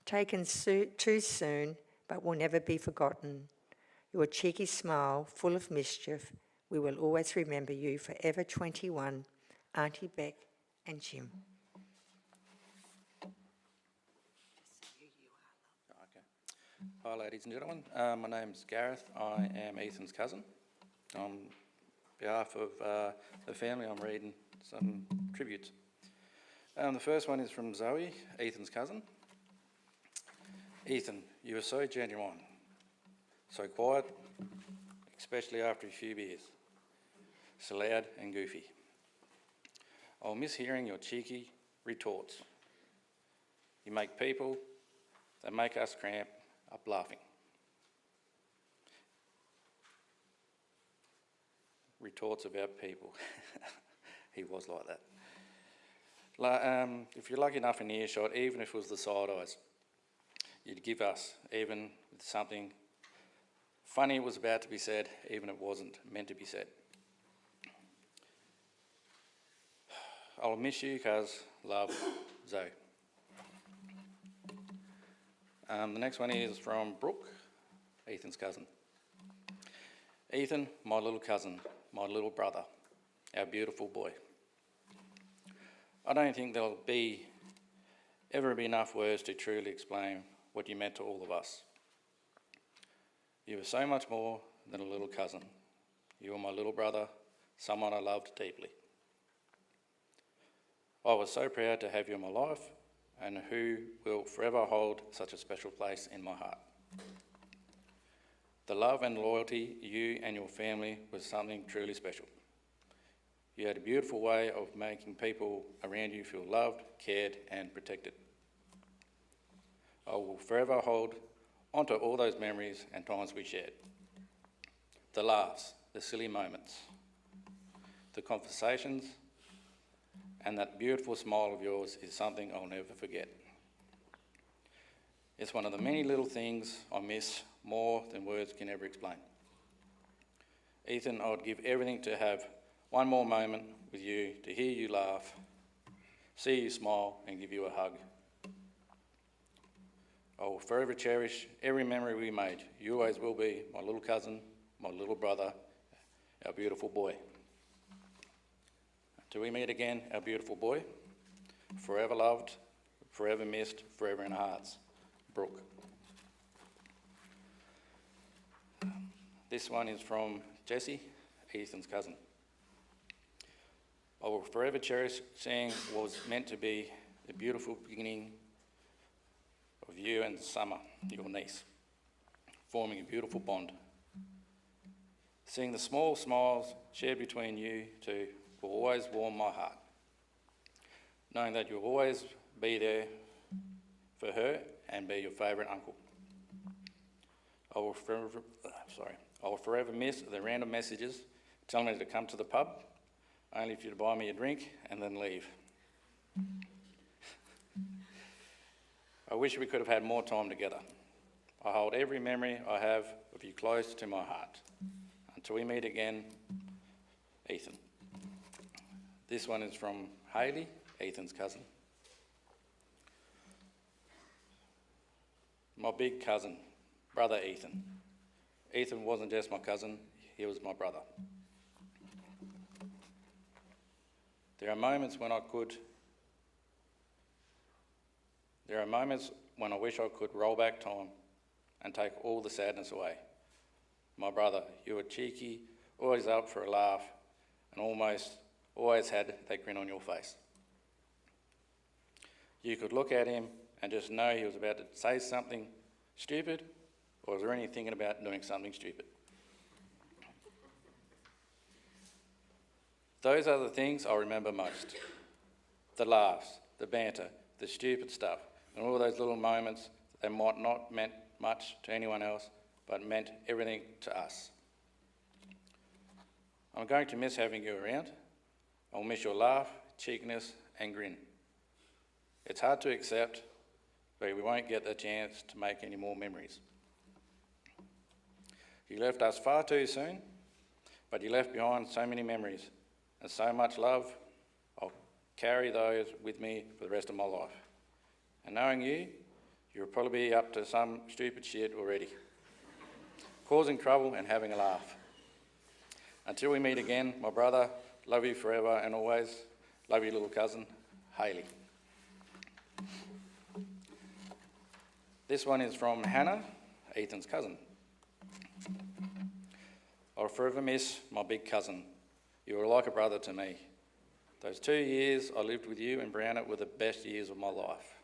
Taken too soon, but will never be forgotten. Your cheeky smile, full of mischief, we will always remember you, forever 21, Auntie Beck and Jim.
Hi ladies and gentlemen, my name's Gareth. I am Ethan's cousin. On behalf of the family, I'm reading some tributes. The first one is from Zoe, Ethan's cousin. Ethan, you are so genuine, so quiet, especially after a few beers, so loud and goofy. I'll miss hearing your cheeky retorts. You make people that make us cramp up laughing. Retorts about people. He was like that. If you're lucky enough in earshot, even if it was the side eyes, you'd give us, even with something funny was about to be said, even if it wasn't meant to be said. I'll miss you, cuz, love, Zoe. The next one is from Brooke, Ethan's cousin. Ethan, my little cousin, my little brother, our beautiful boy. I don't think there'll ever be enough words to truly explain what you meant to all of us. You were so much more than a little cousin. You were my little brother, someone I loved deeply. I was so proud to have you in my life, and who will forever hold such a special place in my heart. The love and loyalty you and your family was something truly special. You had a beautiful way of making people around you feel loved, cared and protected. I will forever hold onto all those memories and times we shared. The laughs, the silly moments, the conversations, and that beautiful smile of yours is something I'll never forget. It's one of the many little things I miss more than words can ever explain. Ethan, I would give everything to have one more moment with you, to hear you laugh, see you smile and give you a hug. I will forever cherish every memory we made. You always will be my little cousin, my little brother, our beautiful boy. Till we meet again, our beautiful boy, forever loved, forever missed, forever in our hearts. Brooke. This one is from Jessie, Ethan's cousin. I will forever cherish seeing what was meant to be the beautiful beginning of you and Summer, your niece, forming a beautiful bond. Seeing the small smiles shared between you two will always warm my heart. Knowing that you'll always be there for her and be your favourite uncle. I will forever miss the random messages telling me to come to the pub, only for you to buy me a drink and then leave. I wish we could have had more time together. I hold every memory I have of you close to my heart. Until we meet again, Ethan. This one is from Hayley, Ethan's cousin. My big cousin, brother Ethan. Ethan wasn't just my cousin, he was my brother. There are moments when I wish I could roll back time and take all the sadness away. My brother, you were cheeky, always up for a laugh, and always had that grin on your face. You could look at him and just know he was about to say something stupid, or was already thinking about doing something stupid. Those are the things I remember most. The laughs, the banter, the stupid stuff, and all those little moments that might not meant much to anyone else, but meant everything to us. I'm going to miss having you around. I'll miss your laugh, cheekiness, and grin. It's hard to accept, but we won't get the chance to make any more memories. You left us far too soon, but you left behind so many memories and so much love. I'll carry those with me for the rest of my life. And knowing you, you'll probably be up to some stupid shit already, causing trouble and having a laugh. Until we meet again, my brother, love you forever and always. Love you, little cousin, Hayley. This one is from Hannah, Ethan's cousin. I'll forever miss my big cousin. You were like a brother to me. Those 2 years I lived with you in Browner were the best years of my life.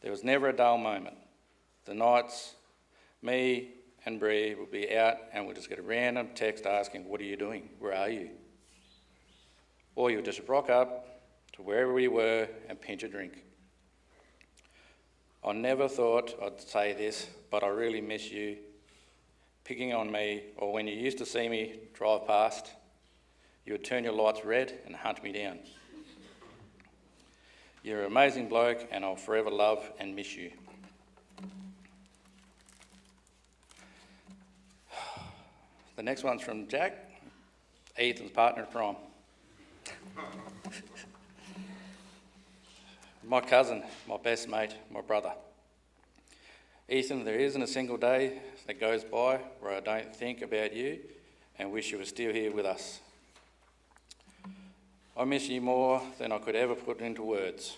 There was never a dull moment. The nights, me and Bree would be out and we'd just get a random text asking, what are you doing? Where are you? Or you would just rock up to wherever we were and pinch a drink. I never thought I'd say this, but I really miss you picking on me, or when you used to see me drive past, you would turn your lights red and hunt me down. You're an amazing bloke and I'll forever love and miss you. The next one's from Jack, Ethan's partner in crime. My cousin, my best mate, my brother. Ethan, there isn't a single day that goes by where I don't think about you and wish you were still here with us. I miss you more than I could ever put into words.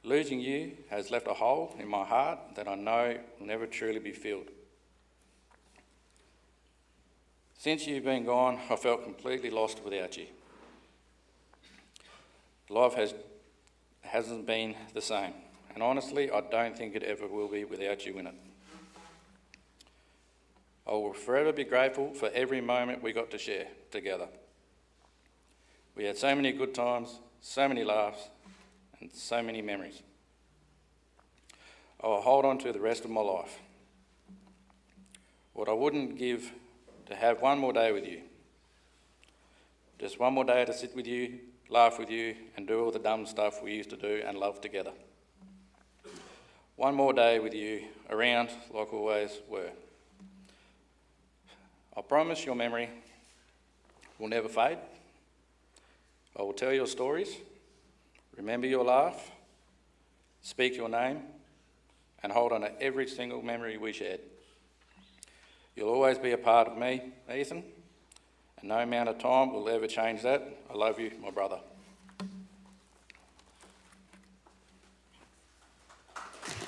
Losing you has left a hole in my heart that I know will never truly be filled. Since you've been gone, I felt completely lost without you. Life hasn't been the same, and honestly, I don't think it ever will be without you in it. I will forever be grateful for every moment we got to share together. We had so many good times, so many laughs, and so many memories. I will hold on to the rest of my life. What I wouldn't give to have one more day with you. Just one more day to sit with you, laugh with you, and do all the dumb stuff we used to do and love together. One more day with you, around like always were. I promise your memory will never fade. I will tell your stories, remember your laugh, speak your name, and hold on to every single memory we shared. You'll always be a part of me, Ethan, and no amount of time will ever change that. I love you, my brother.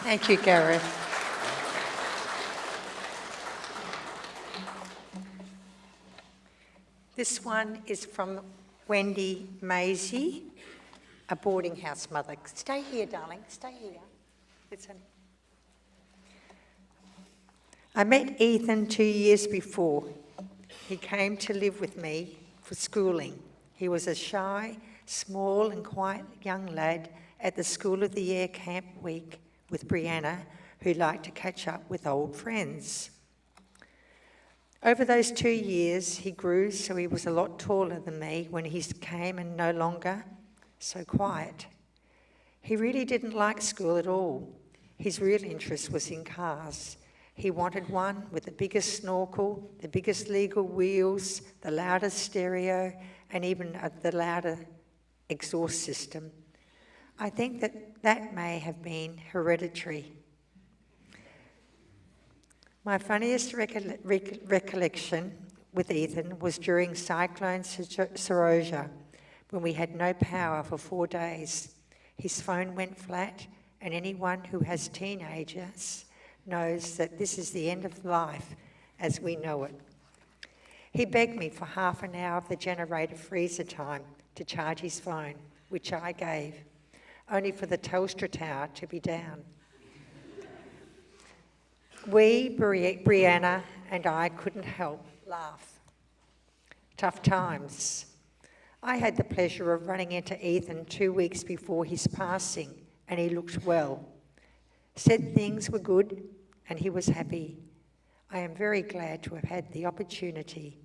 Thank you, Gareth. This one is from Wendy Maisie, a boarding house mother. Stay here, darling, stay here. Listen. I met Ethan 2 years before. He came to live with me for schooling. He was a shy, small and quiet young lad at the School of the Year camp week with Brianna, who liked to catch up with old friends. Over those 2 years, he grew so he was a lot taller than me when he came, and no longer so quiet. He really didn't like school at all. His real interest was in cars. He wanted one with the biggest snorkel, the biggest legal wheels, the loudest stereo, and even the louder exhaust system. I think that may have been hereditary. My funniest recollection with Ethan was during Cyclone Seroja, when we had no power for 4 days. His phone went flat, and anyone who has teenagers knows that this is the end of life as we know it. He begged me for half an hour of the generator freezer time to charge his phone, which I gave, only for the Telstra tower to be down. We, Brianna and I, couldn't help laugh. Tough times. I had the pleasure of running into Ethan 2 weeks before his passing, and he looked well. Said things were good and he was happy. I am very glad to have had the opportunity.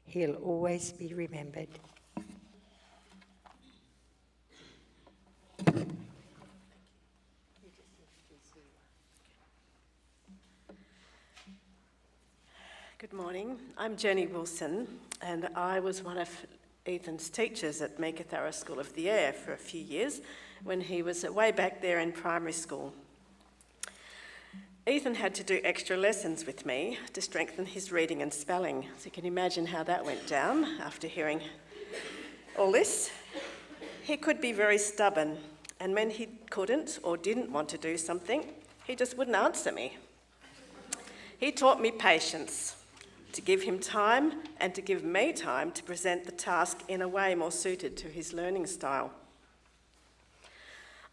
He'll always be remembered.
Good morning. I'm Jenny Wilson, and I was one of Ethan's teachers at Meekatharra School of the Air for a few years when he was way back there in primary school. Ethan had to do extra lessons with me to strengthen his reading and spelling, so you can imagine how that went down after hearing all this. He could be very stubborn, and when he couldn't or didn't want to do something, he just wouldn't answer me. He taught me patience, to give him time and to give me time to present the task in a way more suited to his learning style.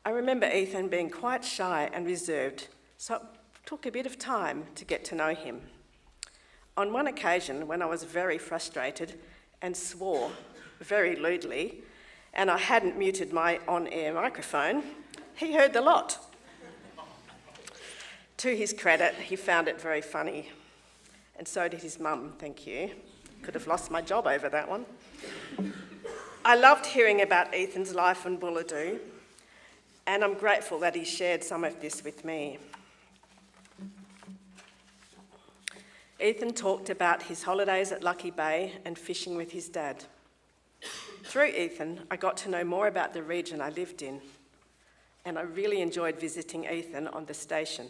I remember Ethan being quite shy and reserved, so it took a bit of time to get to know him. On one occasion, when I was very frustrated and swore very lewdly, and I hadn't muted my on-air microphone, he heard the lot. To his credit, he found it very funny, and so did his mum, thank you. Could have lost my job over that one. I loved hearing about Ethan's life in Bulladoo, and I'm grateful that he shared some of this with me. Ethan talked about his holidays at Lucky Bay and fishing with his dad. Through Ethan, I got to know more about the region I lived in, and I really enjoyed visiting Ethan on the station.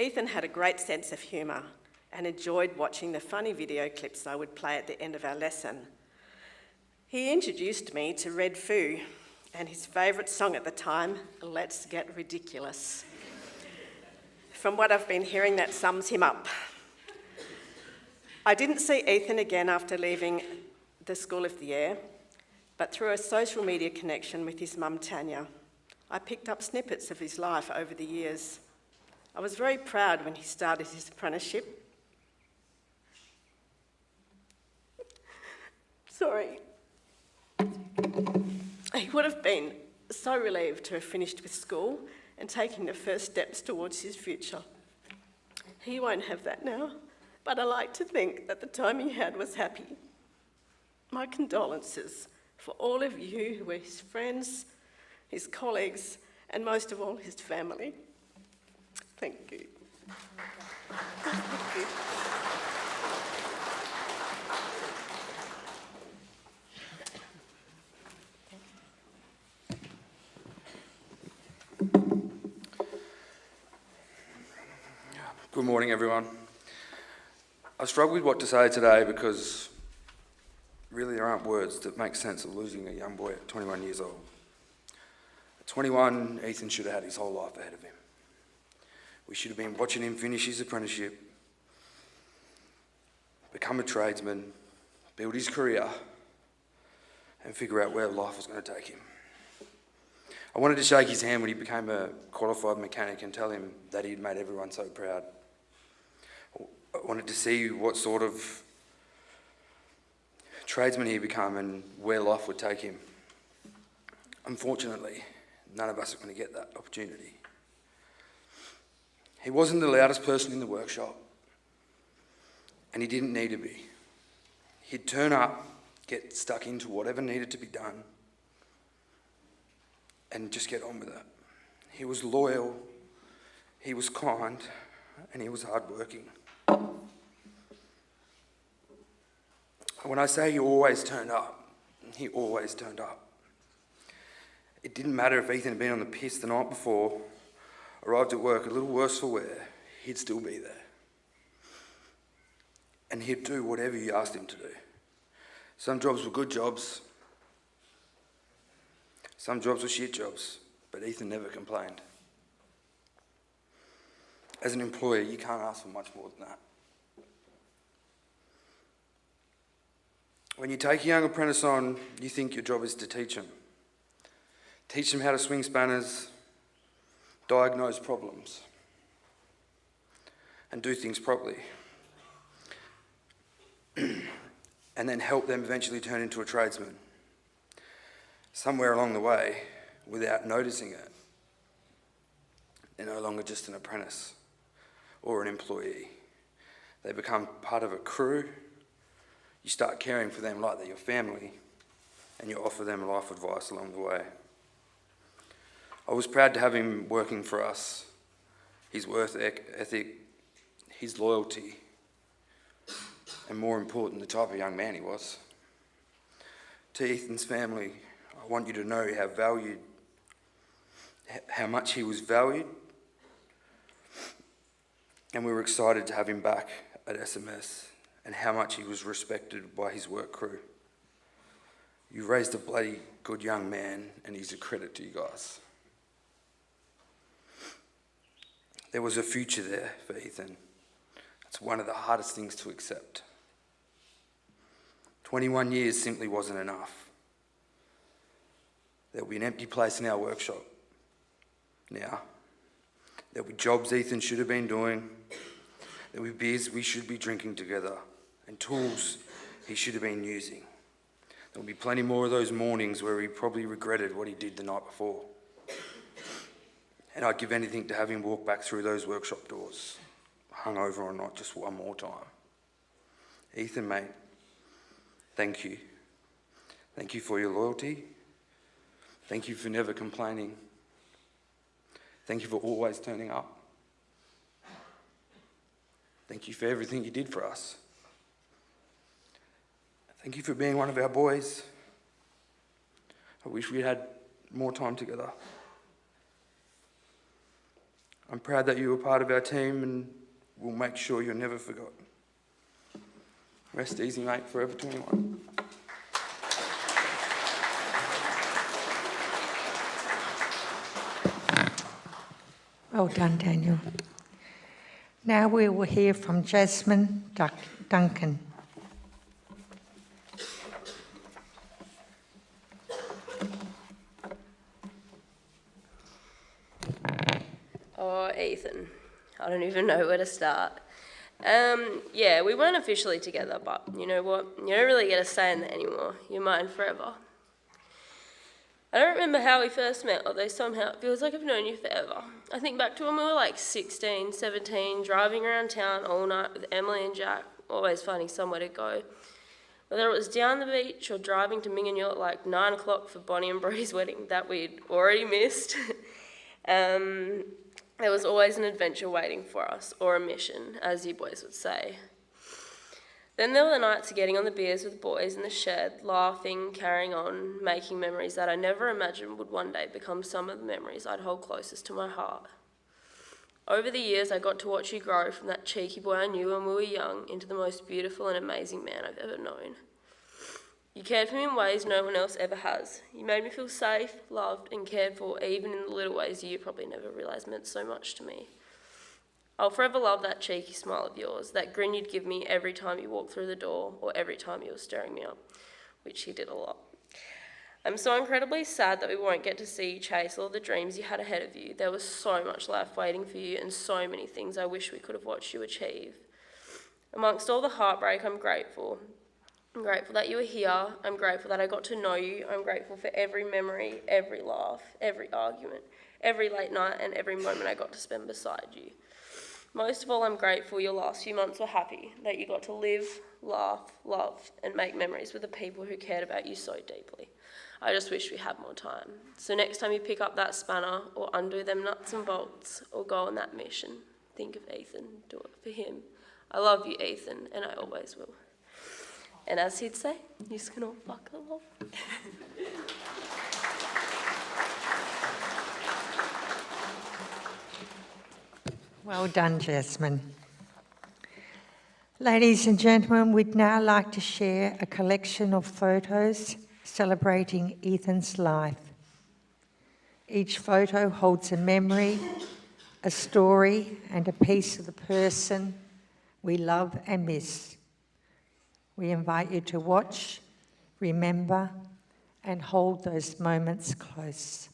Ethan had a great sense of humour and enjoyed watching the funny video clips I would play at the end of our lesson. He introduced me to Red Foo and his favourite song at the time, Let's Get Ridiculous. From what I've been hearing, that sums him up. I didn't see Ethan again after leaving the School of the Air, but through a social media connection with his mum Tanya, I picked up snippets of his life over the years. I was very proud when he started his apprenticeship Sorry. He would have been so relieved to have finished with school and taking the first steps towards his future. He won't have that now, but I like to think that the time he had was happy. My condolences for all of you who were his friends, his colleagues, and most of all, his family. Thank you. Thank you.
Good morning, everyone. I struggle with what to say today because really there aren't words that make sense of losing a young boy at 21 years old. At 21, Ethan should have had his whole life ahead of him. We should have been watching him finish his apprenticeship, become a tradesman, build his career, and figure out where life was going to take him. I wanted to shake his hand when he became a qualified mechanic and tell him that he'd made everyone so proud. I wanted to see what sort of tradesman he'd become and where life would take him. Unfortunately, none of us are going to get that opportunity. He wasn't the loudest person in the workshop, and he didn't need to be. He'd turn up, get stuck into whatever needed to be done, and just get on with it. He was loyal, he was kind, and he was hardworking. When I say he always turned up, he always turned up. It didn't matter if Ethan had been on the piss the night before, arrived at work a little worse for wear, he'd still be there. And he'd do whatever you asked him to do. Some jobs were good jobs, some jobs were shit jobs, but Ethan never complained. As an employer, you can't ask for much more than that. When you take a young apprentice on, you think your job is to teach them. Teach them how to swing spanners, diagnose problems, and do things properly. And then help them eventually turn into a tradesman. Somewhere along the way, without noticing it, they're no longer just an apprentice or an employee. They become part of a crew. You start caring for them like they're your family, and you offer them life advice along the way. I was proud to have him working for us. His work ethic, his loyalty, and more important, the type of young man he was. To Ethan's family, I want you to know how much he was valued, and we were excited to have him back at SMS, and how much he was respected by his work crew. You've raised a bloody good young man, and he's a credit to you guys. There was a future there for Ethan. It's one of the hardest things to accept. 21 years simply wasn't enough. There'll be an empty place in our workshop now. There'll be jobs Ethan should have been doing. There'll be beers we should be drinking together and tools he should have been using. There'll be plenty more of those mornings where he probably regretted what he did the night before. And I'd give anything to have him walk back through those workshop doors, hungover or not, just one more time. Ethan, mate, thank you. Thank you for your loyalty. Thank you for never complaining. Thank you for always turning up. Thank you for everything you did for us. Thank you for being one of our boys. I wish we had more time together. I'm proud that you were part of our team, and we'll make sure you're never forgotten. Rest easy, mate, forever 21.
Well done, Daniel. Now we will hear from Jasmine Duncan.
Oh, Ethan, I don't even know where to start. Yeah, we weren't officially together, but you know what? You don't really get a say in that anymore. You're mine forever. I don't remember how we first met, although somehow it feels like I've known you forever. I think back to when we were like 16, 17, driving around town all night with Emily and Jack, always finding somewhere to go. Whether it was down the beach or driving to Minganyoot at like 9 o'clock for Bonnie and Brody's wedding that we'd already missed. There was always an adventure waiting for us, or a mission, as you boys would say. Then there were the nights of getting on the beers with boys in the shed, laughing, carrying on, making memories that I never imagined would one day become some of the memories I'd hold closest to my heart. Over the years, I got to watch you grow from that cheeky boy I knew when we were young into the most beautiful and amazing man I've ever known. You cared for me in ways no one else ever has. You made me feel safe, loved, and cared for, even in the little ways you probably never realised meant so much to me. I'll forever love that cheeky smile of yours, that grin you'd give me every time you walked through the door or every time you were stirring me up, which you did a lot. I'm so incredibly sad that we won't get to see you chase all the dreams you had ahead of you. There was so much life waiting for you and so many things I wish we could have watched you achieve. Amongst all the heartbreak, I'm grateful. I'm grateful that you were here. I'm grateful that I got to know you. I'm grateful for every memory, every laugh, every argument, every late night and every moment I got to spend beside you. Most of all, I'm grateful your last few months were happy, that you got to live, laugh, love, and make memories with the people who cared about you so deeply. I just wish we had more time. So next time you pick up that spanner or undo them nuts and bolts or go on that mission, think of Ethan, do it for him. I love you, Ethan, and I always will. And as he'd say, you can all fuck off.
Well done, Jasmine. Ladies and gentlemen, we'd now like to share a collection of photos celebrating Ethan's life. Each photo holds a memory, a story, and a piece of the person we love and miss. We invite you to watch, remember, and hold those moments close.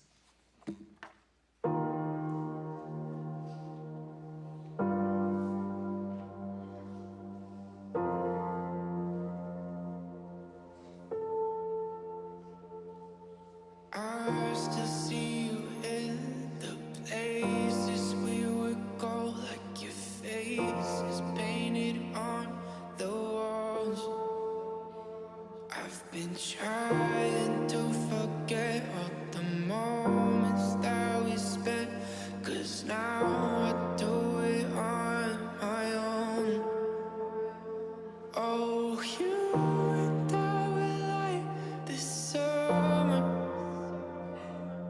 Trying to forget all the moments that we spent, 'cause now I do it on my own. Oh, you and I were like this summer,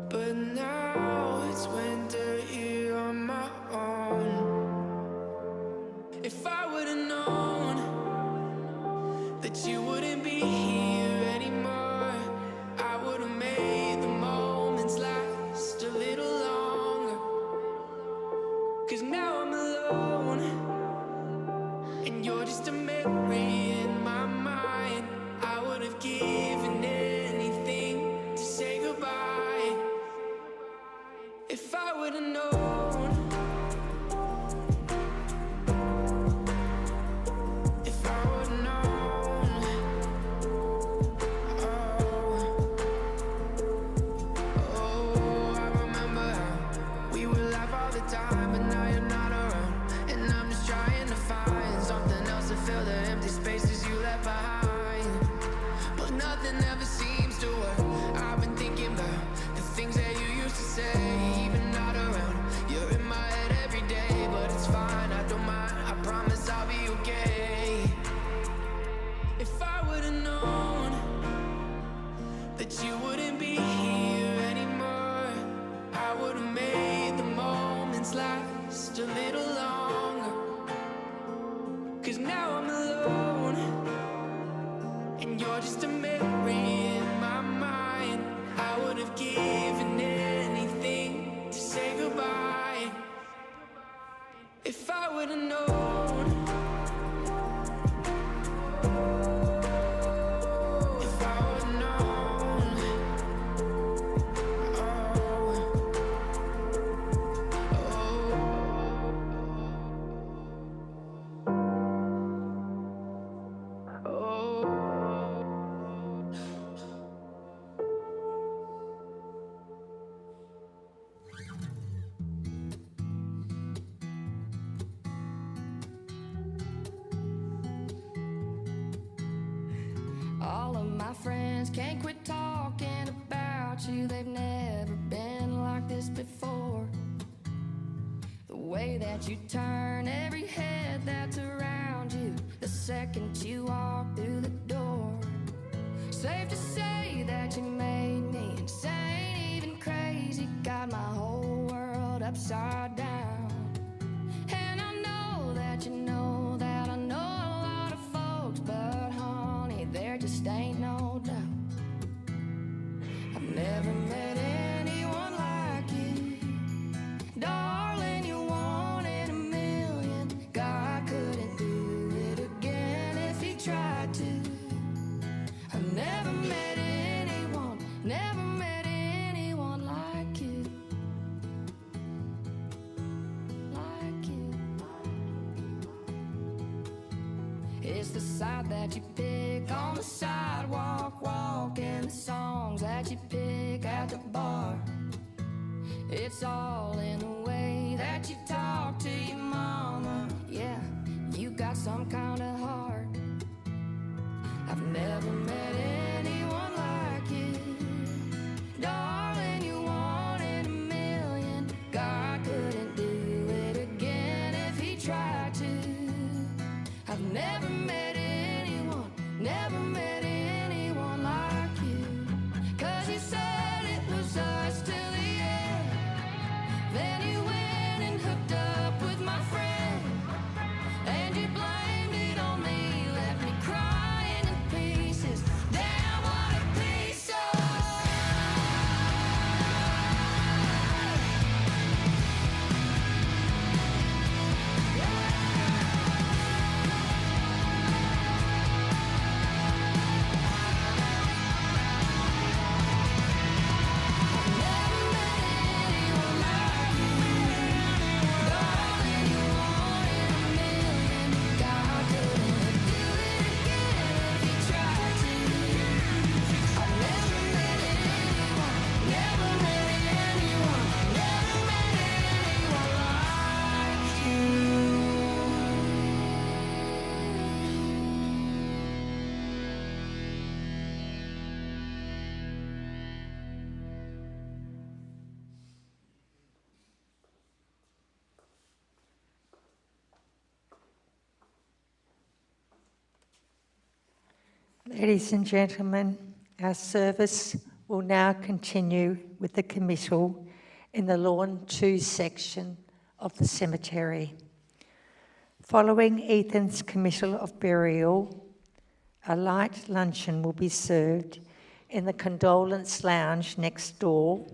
but now it's winter here on my own. If I would've known that you wouldn't be here anymore, I would've made the moments last a little longer. 'Cause now I'm alone, and you're just a memory in my mind. I would've given anything to say goodbye. If I would've known, if I would've known. Oh, I remember how we would laugh all the time, but now you're not around. And I'm just trying to find something else to fill the empty spaces you left behind. But nothing ever seems to work. I've been thinking about the things that you used to say, even not around. You're in my head every day, but it's fine, I don't mind. I promise I'll be okay. If I would've known that you wouldn't be here anymore, I would've made the moments last a little longer. 'Cause now I'm alone, and you're just a memory friends can't quit talking about you. They've never been like this before. The way that you turn every head that's around you the second you walk through the door. Safe to say that you made me insane, even crazy, got my whole world upside down. And I know that you know that I know a lot of folks, but honey, there just ain't no doubt. I've never met anyone like you. Darling, you're one in a million. God couldn't do it again if he tried to. I've never met anyone like you. Like you. It's the side that you pick on the sidewalk, walking, the songs that you pick at the bar. It's all in the way that you talk to your mama. Yeah, you got some kind of heart. I've never met anyone like you. Darling, you're one in a million. God couldn't do it again if he tried to. I've never met anyone like you. 'Cause you said it was us till the end. Then you went and hooked up with my friend. And you blamed it on me, left me crying in pieces. Damn, what a piece of...
Ladies and gentlemen, our service will now continue with the committal in the Lawn 2 section of the cemetery. Following Ethan's committal of burial, a light luncheon will be served in the condolence lounge next door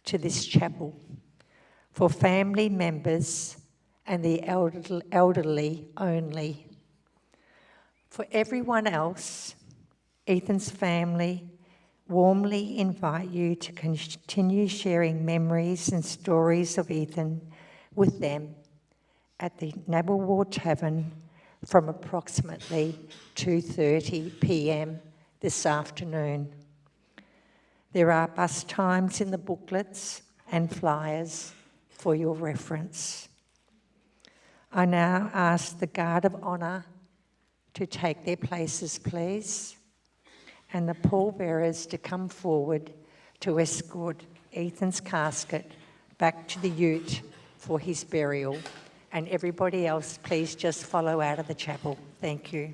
to this chapel for family members and the elderly only. For everyone else, Ethan's family warmly invite you to continue sharing memories and stories of Ethan with them at the Nabalwar Tavern from approximately 2:30 p.m. this afternoon. There are bus times in the booklets and flyers for your reference. I now ask the Guard of Honour to take their places, please, and the pallbearers to come forward to escort Ethan's casket back to the ute for his burial. And everybody else, please just follow out of the chapel. Thank you.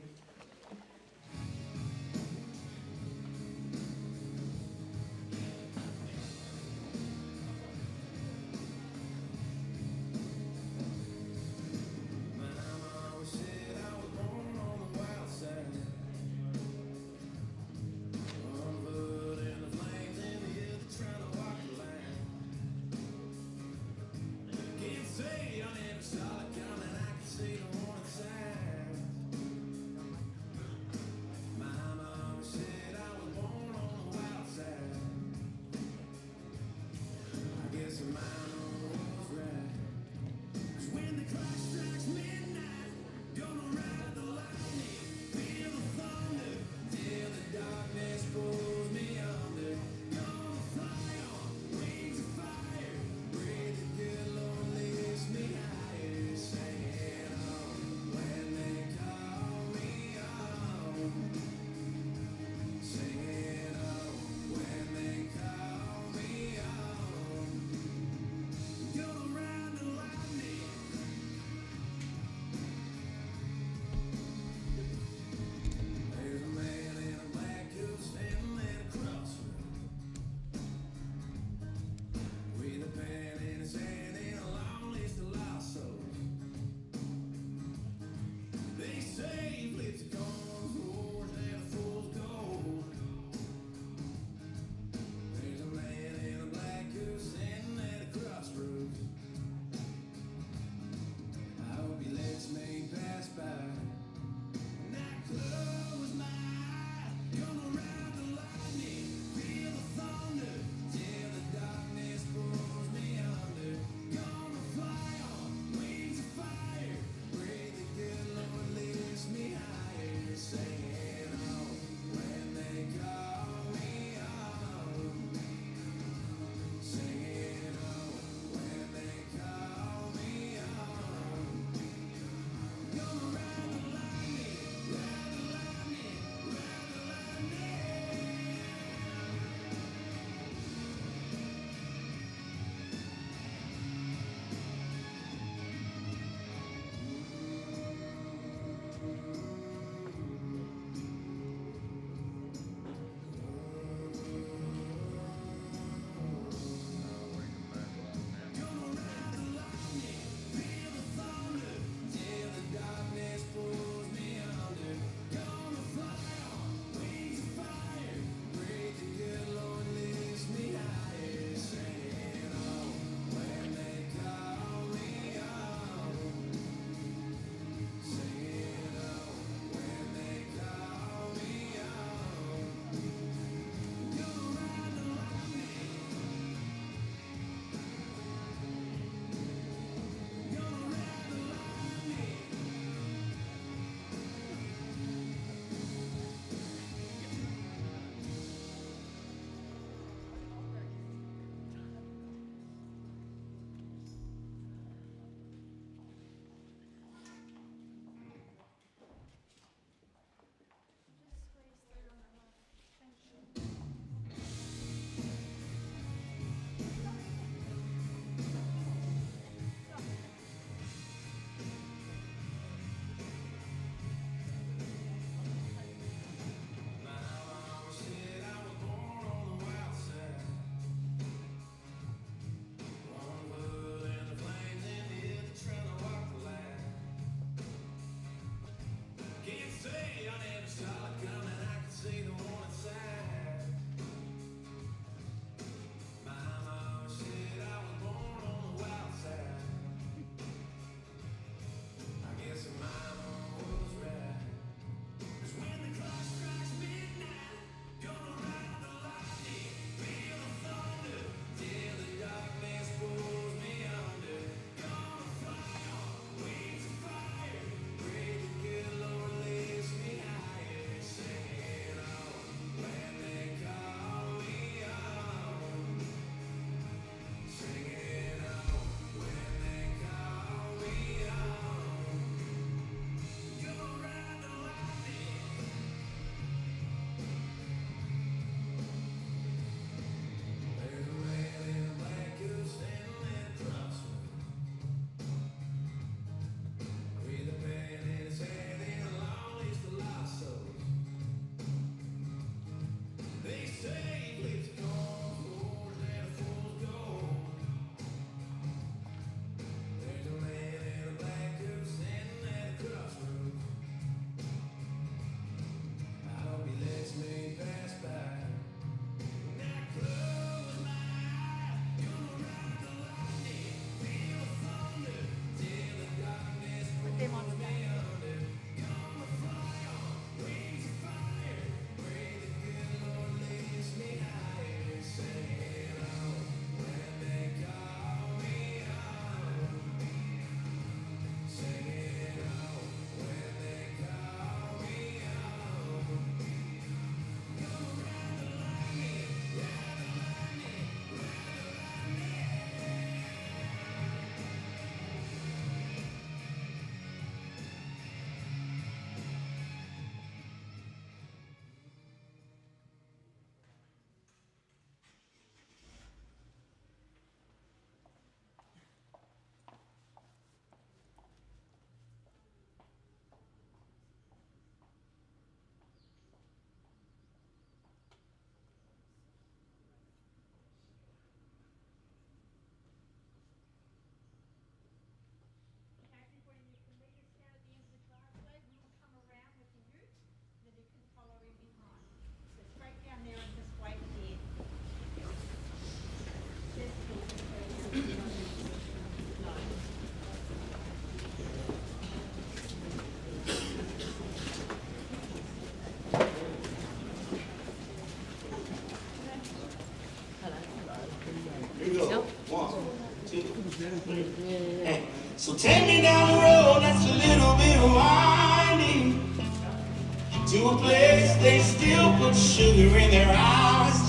to a place they still put sugar in their eyes,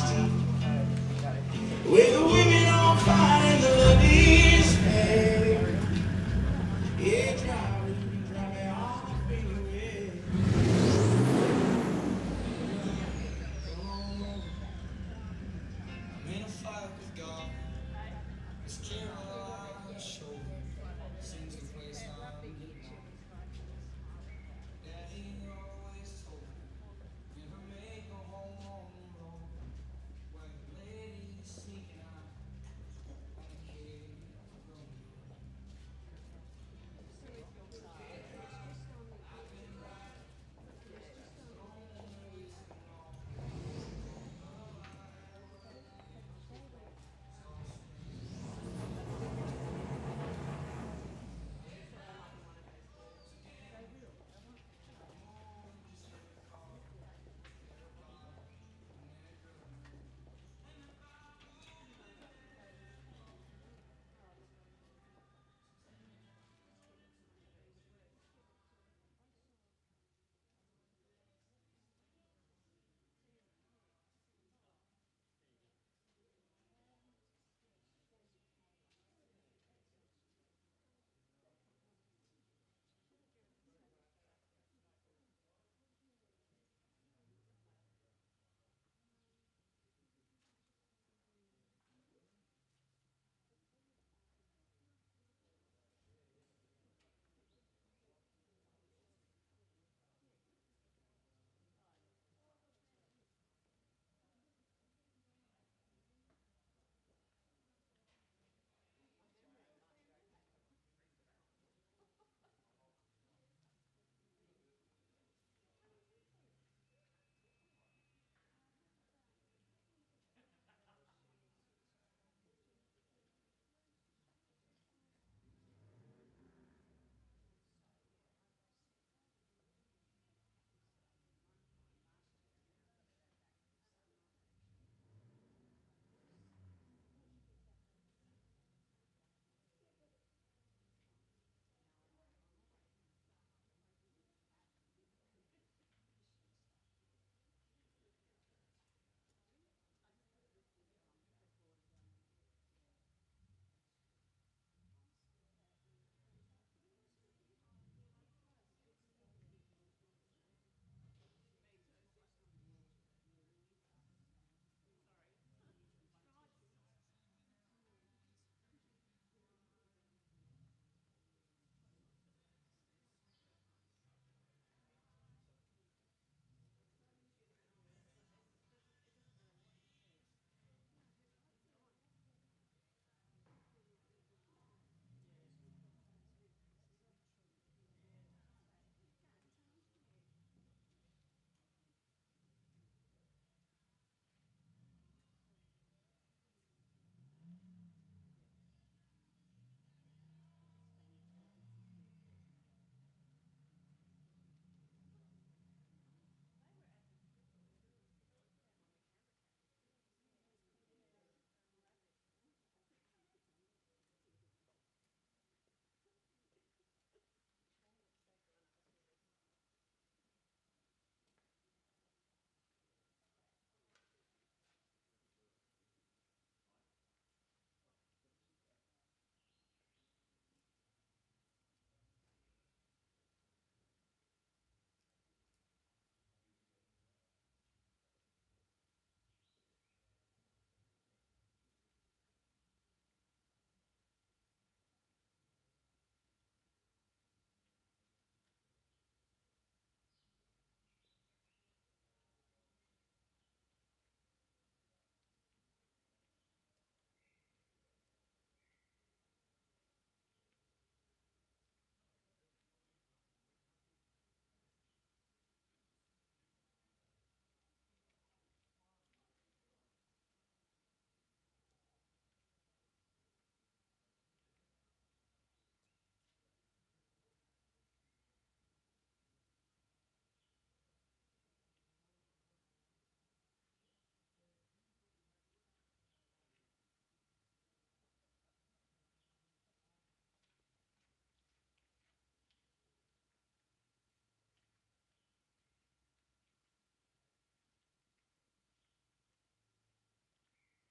where the